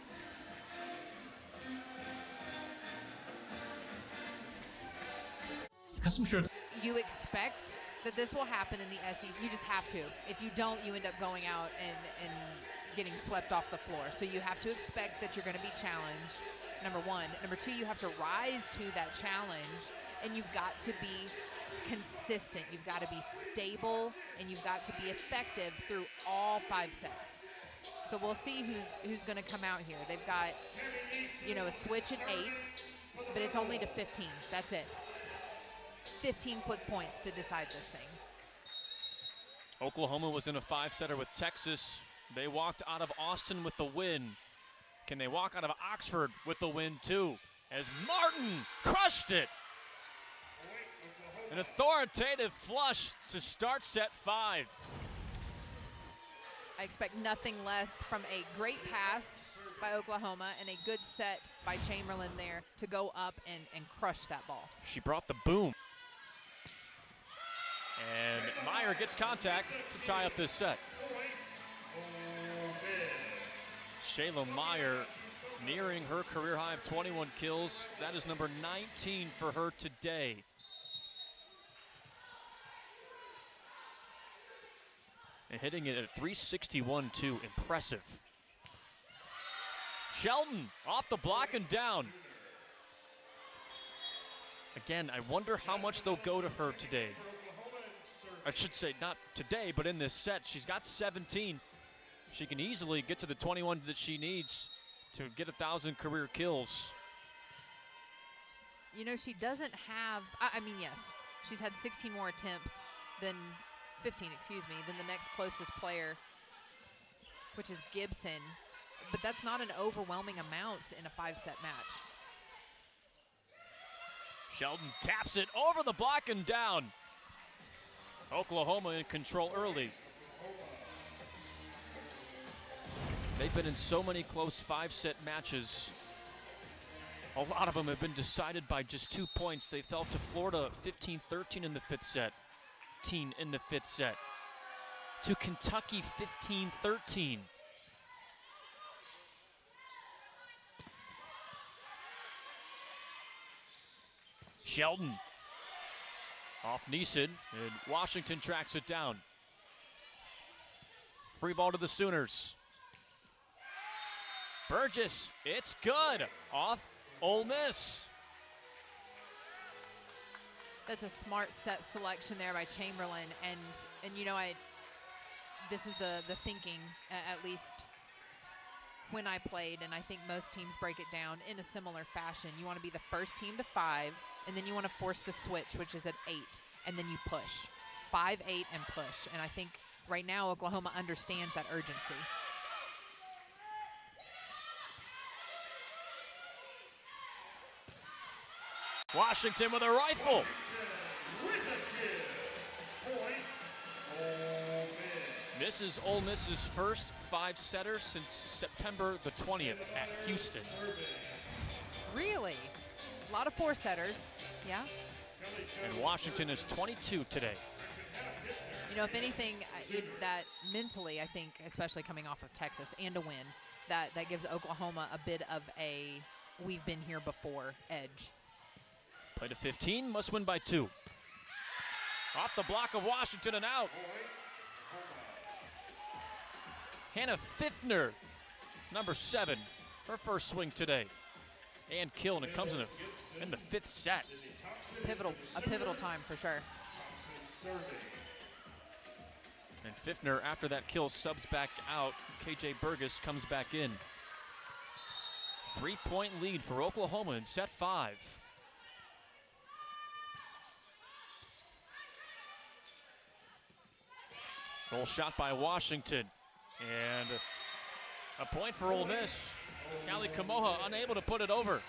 Custom shirts. You expect that this will happen in the SEC. You just have to. If you don't, you end up going out and getting swept off the floor. So you have to expect that you're going to be challenged, number one. Number two, you have to rise to that challenge, and you've got to be consistent. You've got to be stable, and you've got to be effective through all 5 sets. So we'll see who's going to come out here. They've got, you know, a switch at 8, but it's only to 15. That's it. 15 quick points to decide this thing. Oklahoma was in a 5-setter with Texas. They walked out of Austin with the win. Can they walk out of Oxford with the win too? As Martin crushed it. An authoritative flush to start set 5. I expect nothing less from a great pass by Oklahoma and a good set by Chamberlain there to go up and crush that ball. She brought the boom. And Meyer gets contact to tie up this set. Shayla Meyer nearing her career high of 21 kills. That is number 19 for her today. And hitting it at 361 too, impressive. Shelton off the block and down. Again, I wonder how much they'll go to her today. I should say not today, but in this set. She's got 17. She can easily get to the 21 that she needs to get 1,000 career kills. You know, she doesn't have, I mean, yes, she's had 16 more attempts than 15, excuse me, than the next closest player, which is Gibson. But that's not an overwhelming amount in a 5-set match. Shelton taps it over the block and down. Oklahoma in control early. They've been in so many close 5-set matches. A lot of them have been decided by just 2 points. They fell to Florida 15-13 in the 5th set. In the 5th set. To Kentucky 15-13. Shelton off Neeson, and Washington tracks it down. Free ball to the Sooners. Burgess, it's good, off Ole Miss. That's a smart set selection there by Chamberlain, and you know, this is the thinking, at least when I played, and I think most teams break it down in a similar fashion. You want to be the first team to 5, and then you want to force the switch, which is at 8, and then you push. 5, 8, and push. And I think right now Oklahoma understands that urgency. Washington with a rifle. This is Ole Miss's first 5-setter since September the 20th at Houston. Really? A lot of 4-setters, yeah? And Washington is 22 today. You know, if anything, that mentally, I think, especially coming off of Texas and a win, that gives Oklahoma a bit of a we've been here before edge. Play to 15, must win by 2. Off the block of Washington and out. Hannah Fiffner, number 7, her first swing today. And kill, and it comes in the 5th set. A pivotal time for sure. And Fiffner, after that kill, subs back out. KJ Burgess comes back in. 3-point lead for Oklahoma in set 5. Goal shot by Washington. And a point for Ole Miss. Callie Kamoha unable to put it over.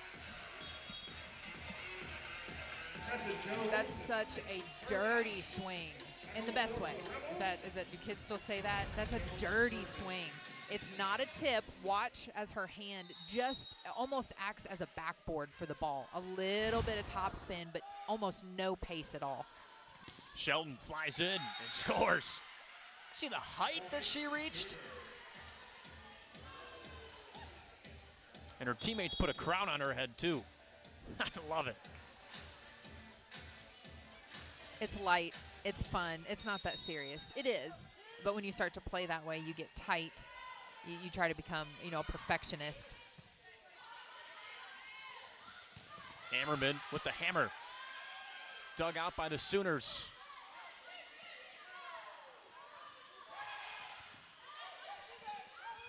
That's such a dirty swing in the best way. Is that do kids still say that? That's a dirty swing. It's not a tip. Watch as her hand just almost acts as a backboard for the ball. A little bit of topspin, but almost no pace at all. Shelton flies in and scores. See the height that she reached? And her teammates put a crown on her head too. I love it. It's light, it's fun, it's not that serious. It is, but when you start to play that way, you get tight. You try to become, a perfectionist. Hammerman with the hammer. Dug out by the Sooners.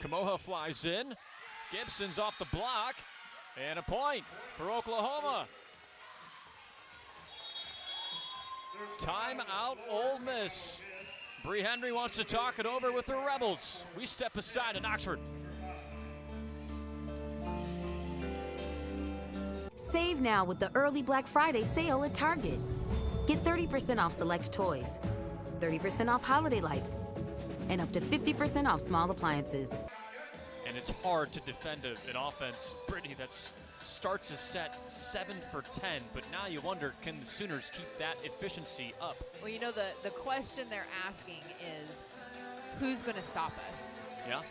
Kamoha flies in. Gibson's off the block. And a point for Oklahoma. Timeout, Ole Miss. Bree Henry wants to talk it over with the Rebels. We step aside in Oxford. Save now with the early Black Friday sale at Target. Get 30% off select toys, 30% off holiday lights, and up to 50% off small appliances. And it's hard to defend an offense, Brittany, that's starts a set 7 for 10, but now you wonder, can the Sooners keep that efficiency up? Well, you know, the question they're asking is, who's going to stop us? Yeah.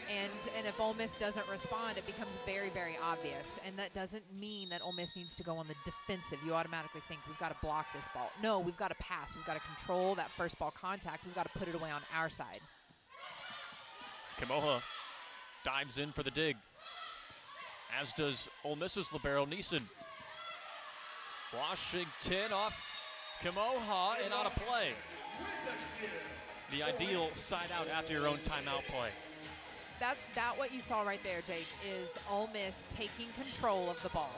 And if Ole Miss doesn't respond, it becomes very, very obvious. And that doesn't mean that Ole Miss needs to go on the defensive. You automatically think we've got to block this ball. No, we've got to pass. We've got to control that first ball contact. We've got to put it away on our side. Kamoha dives in for the dig, as does Ole Miss's libero Neeson. Washington off Kamoha and out of play. The ideal side out after your own timeout play. That what you saw right there, Jake, is Ole Miss taking control of the ball.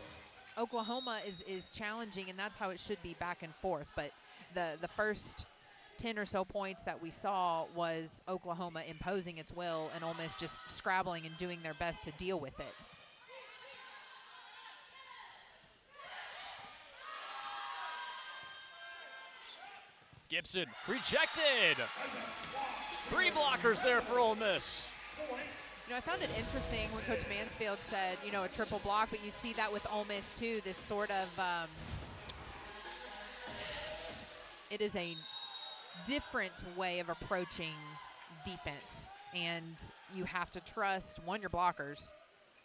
Oklahoma is challenging, and that's how it should be, back and forth. But the first 10 or so points that we saw was Oklahoma imposing its will and Ole Miss just scrabbling and doing their best to deal with it. Gibson rejected. 3 blockers there for Ole Miss. You know, I found it interesting when Coach Mansfield said, you know, a triple block, but you see that with Ole Miss too, this sort of, it is a different way of approaching defense. And you have to trust, one, your blockers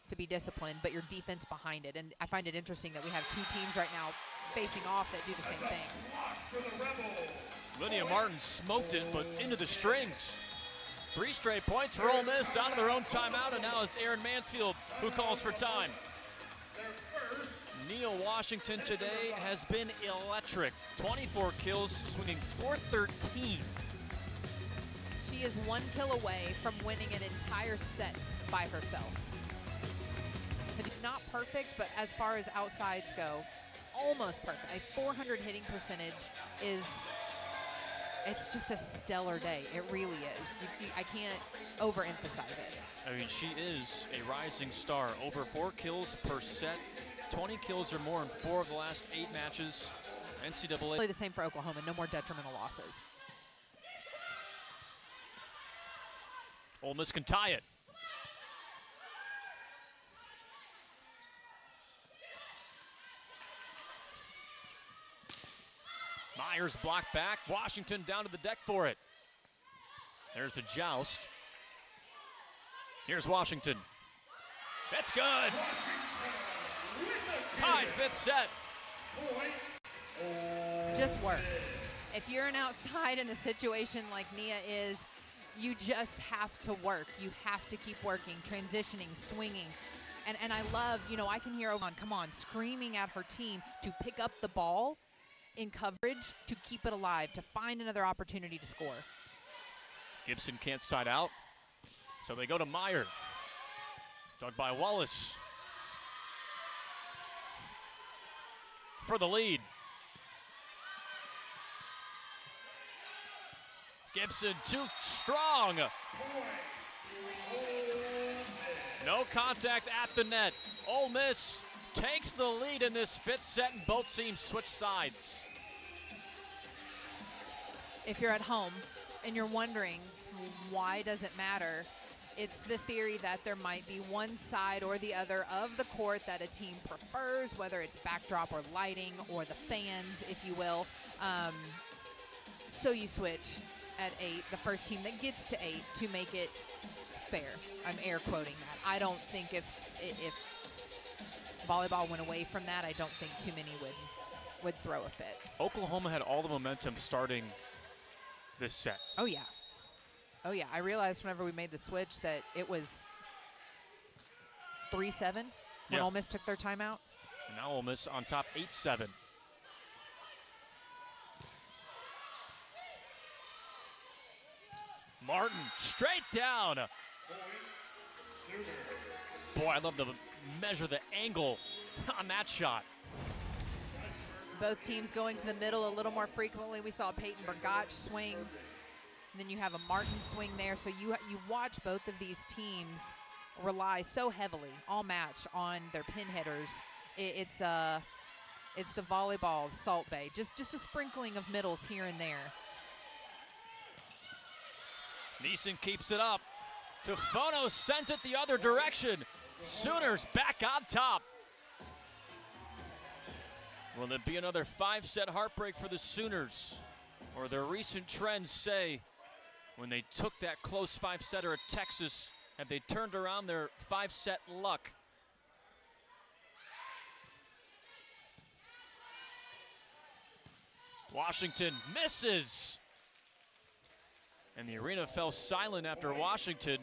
to be disciplined, but your defense behind it. And I find it interesting that we have 2 teams right now facing off that do the same thing. Lydia Martin smoked it, but into the strings. 3 straight points for Ole Miss out of their own timeout, and now it's Aaron Mansfield who calls for time. Neil Washington today has been electric. 24 kills, swinging .413. She is 1 kill away from winning an entire set by herself. Not perfect, but as far as outsides go, almost perfect. A 400 hitting percentage is, it's just a stellar day. It really is. I can't overemphasize it. I mean, she is a rising star. Over 4 kills per set, 20 kills or more in 4 of the last 8 matches. NCAA. Play the same for Oklahoma. No more detrimental losses. Ole Miss can tie it. Myers blocked back. Washington down to the deck for it. There's the joust. Here's Washington. That's good. Tied 5th set. Just work. If you're an outside in a situation like Nia is, you just have to work. You have to keep working, transitioning, swinging. And I love, you know, I can hear Ovan, come on, screaming at her team to pick up the ball in coverage, to keep it alive, to find another opportunity to score. Gibson can't side out, so they go to Meyer. Dug by Wallace for the lead. Gibson too strong. No contact at the net. Ole Miss takes the lead in this 5th set, and both teams switch sides. If you're at home and you're wondering why does it matter, it's the theory that there might be one side or the other of the court that a team prefers, whether it's backdrop or lighting or the fans, if you will. So you switch at 8, the first team that gets to 8, to make it fair. I'm air quoting that. I don't think if volleyball went away from that, I don't think too many would throw a fit. Oklahoma had all the momentum starting this set. Oh, yeah. Oh, yeah. I realized whenever we made the switch that it was 3-7 when Yeah. Ole Miss took their timeout. And now Ole Miss on top 8-7. Martin straight down. Boy, I'd love to measure the angle on that shot. Both teams going to the middle a little more frequently. We saw Peyton Burgach swing. And then you have a Martin swing there. So you watch both of these teams rely so heavily all match on their pin hitters. It's the volleyball of Salt Bay. Just a sprinkling of middles here and there. Neeson keeps it up. Tafono sends it the other direction. Sooners back on top. Will it be another 5-set heartbreak for the Sooners? Or their recent trends say when they took that close 5-setter at Texas, have they turned around their 5-set luck? Washington misses. And the arena fell silent after Washington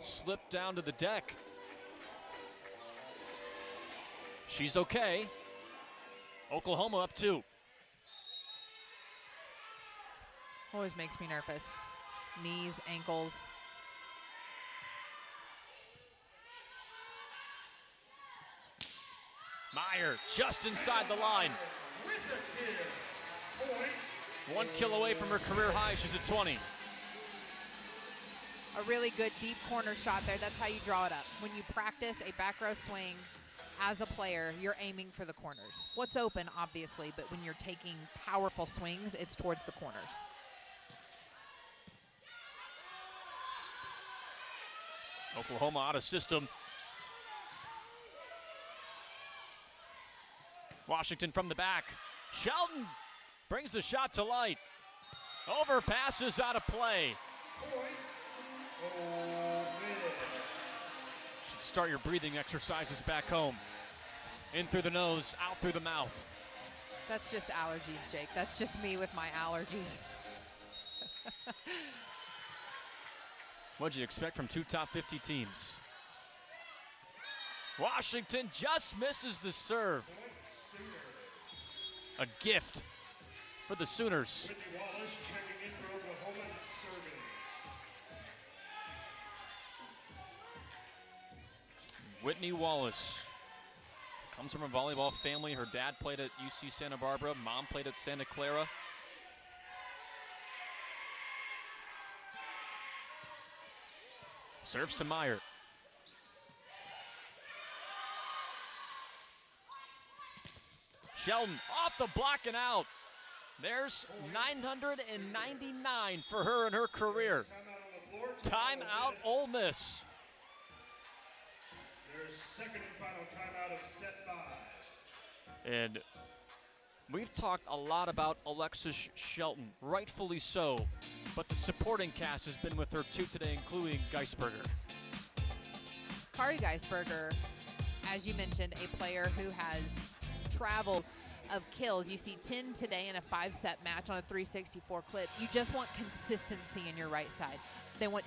slipped down to the deck. She's okay. Oklahoma up 2. Always makes me nervous. Knees, ankles. Meyer just inside the line. 1 kill away from her career high. She's at 20. A really good deep corner shot there. That's how you draw it up. When you practice a back row swing as a player, you're aiming for the corners. What's open, obviously, but when you're taking powerful swings, it's towards the corners. Oklahoma out of system. Washington from the back. Shelton brings the shot to light. Overpasses out of play. Should start your breathing exercises back home. In through the nose, out through the mouth. That's just allergies, Jake. That's just me with my allergies. What'd you expect from 2 top 50 teams? Washington just misses the serve. A gift for the Sooners. Whitney Wallace checking in for Oklahoma serving. Whitney Wallace comes from a volleyball family. Her dad played at UC Santa Barbara. Mom played at Santa Clara. Serves to Meyer. Shelton off the block and out. There's 999 for her in her career. Timeout, Ole Miss. Their second and final timeout of set 5. And we've talked a lot about Alexis Shelton, rightfully so, but the supporting cast has been with her too today, including Geisberger. Kari Geisberger, as you mentioned, a player who has traveled of kills. You see 10 today in a 5-set match on a 364 clip. You just want consistency in your right side.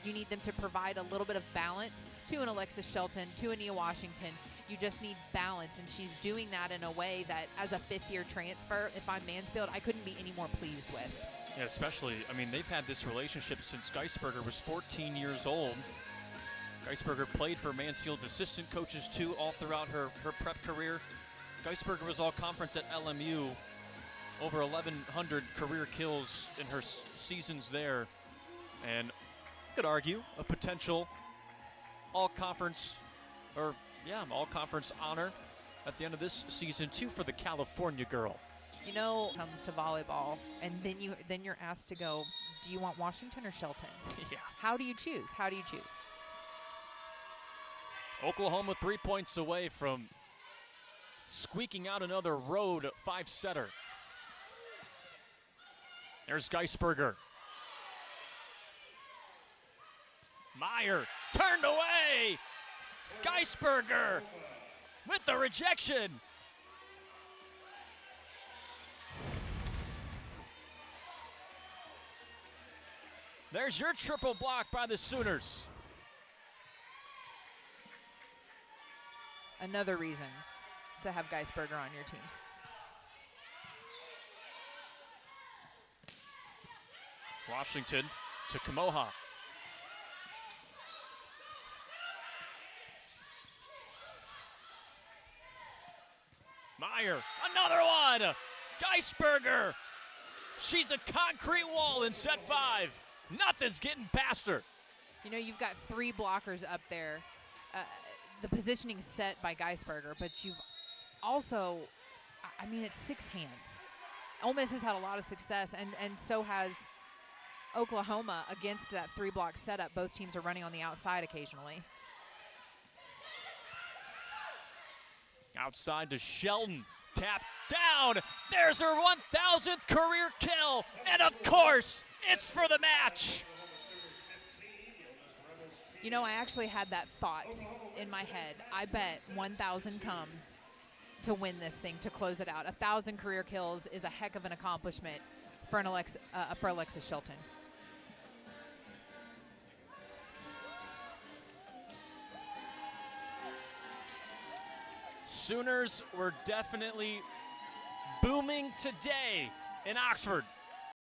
You need them to provide a little bit of balance to an Alexis Shelton, to a Nia Washington. You just need balance, and she's doing that in a way that, as a 5th-year transfer, if I'm Mansfield, I couldn't be any more pleased with. Yeah, especially, I mean, they've had this relationship since Geisberger was 14 years old. Geisberger played for Mansfield's assistant coaches, too, all throughout her prep career. Geisberger was all-conference at LMU, over 1,100 career kills in her seasons there. And you could argue a potential all-conference, all-conference honor at the end of this season, too, for the California girl. You know, it comes to volleyball, and then you're asked to go, do you want Washington or Shelton? Yeah. How do you choose? How do you choose? Oklahoma 3 points away from squeaking out another road 5-setter. There's Geisberger. Meyer turned away. Geisberger with the rejection. There's your triple block by the Sooners. Another reason to have Geisberger on your team. Washington to Kamoha. Meyer, another one! Geisberger! She's a concrete wall in set 5. Nothing's getting past her. You know, you've got 3 blockers up there. The positioning set by Geisberger, but you've also, I mean, it's 6 hands. Ole Miss has had a lot of success, and so has Oklahoma against that 3-block setup. Both teams are running on the outside occasionally. Outside to Shelton. Tap down. There's her 1,000th career kill. And of course, it's for the match. You know, I actually had that thought in my head. I bet 1,000 comes to win this thing, to close it out. 1,000 career kills is a heck of an accomplishment for Alexis Shelton. Sooners were definitely booming today in Oxford.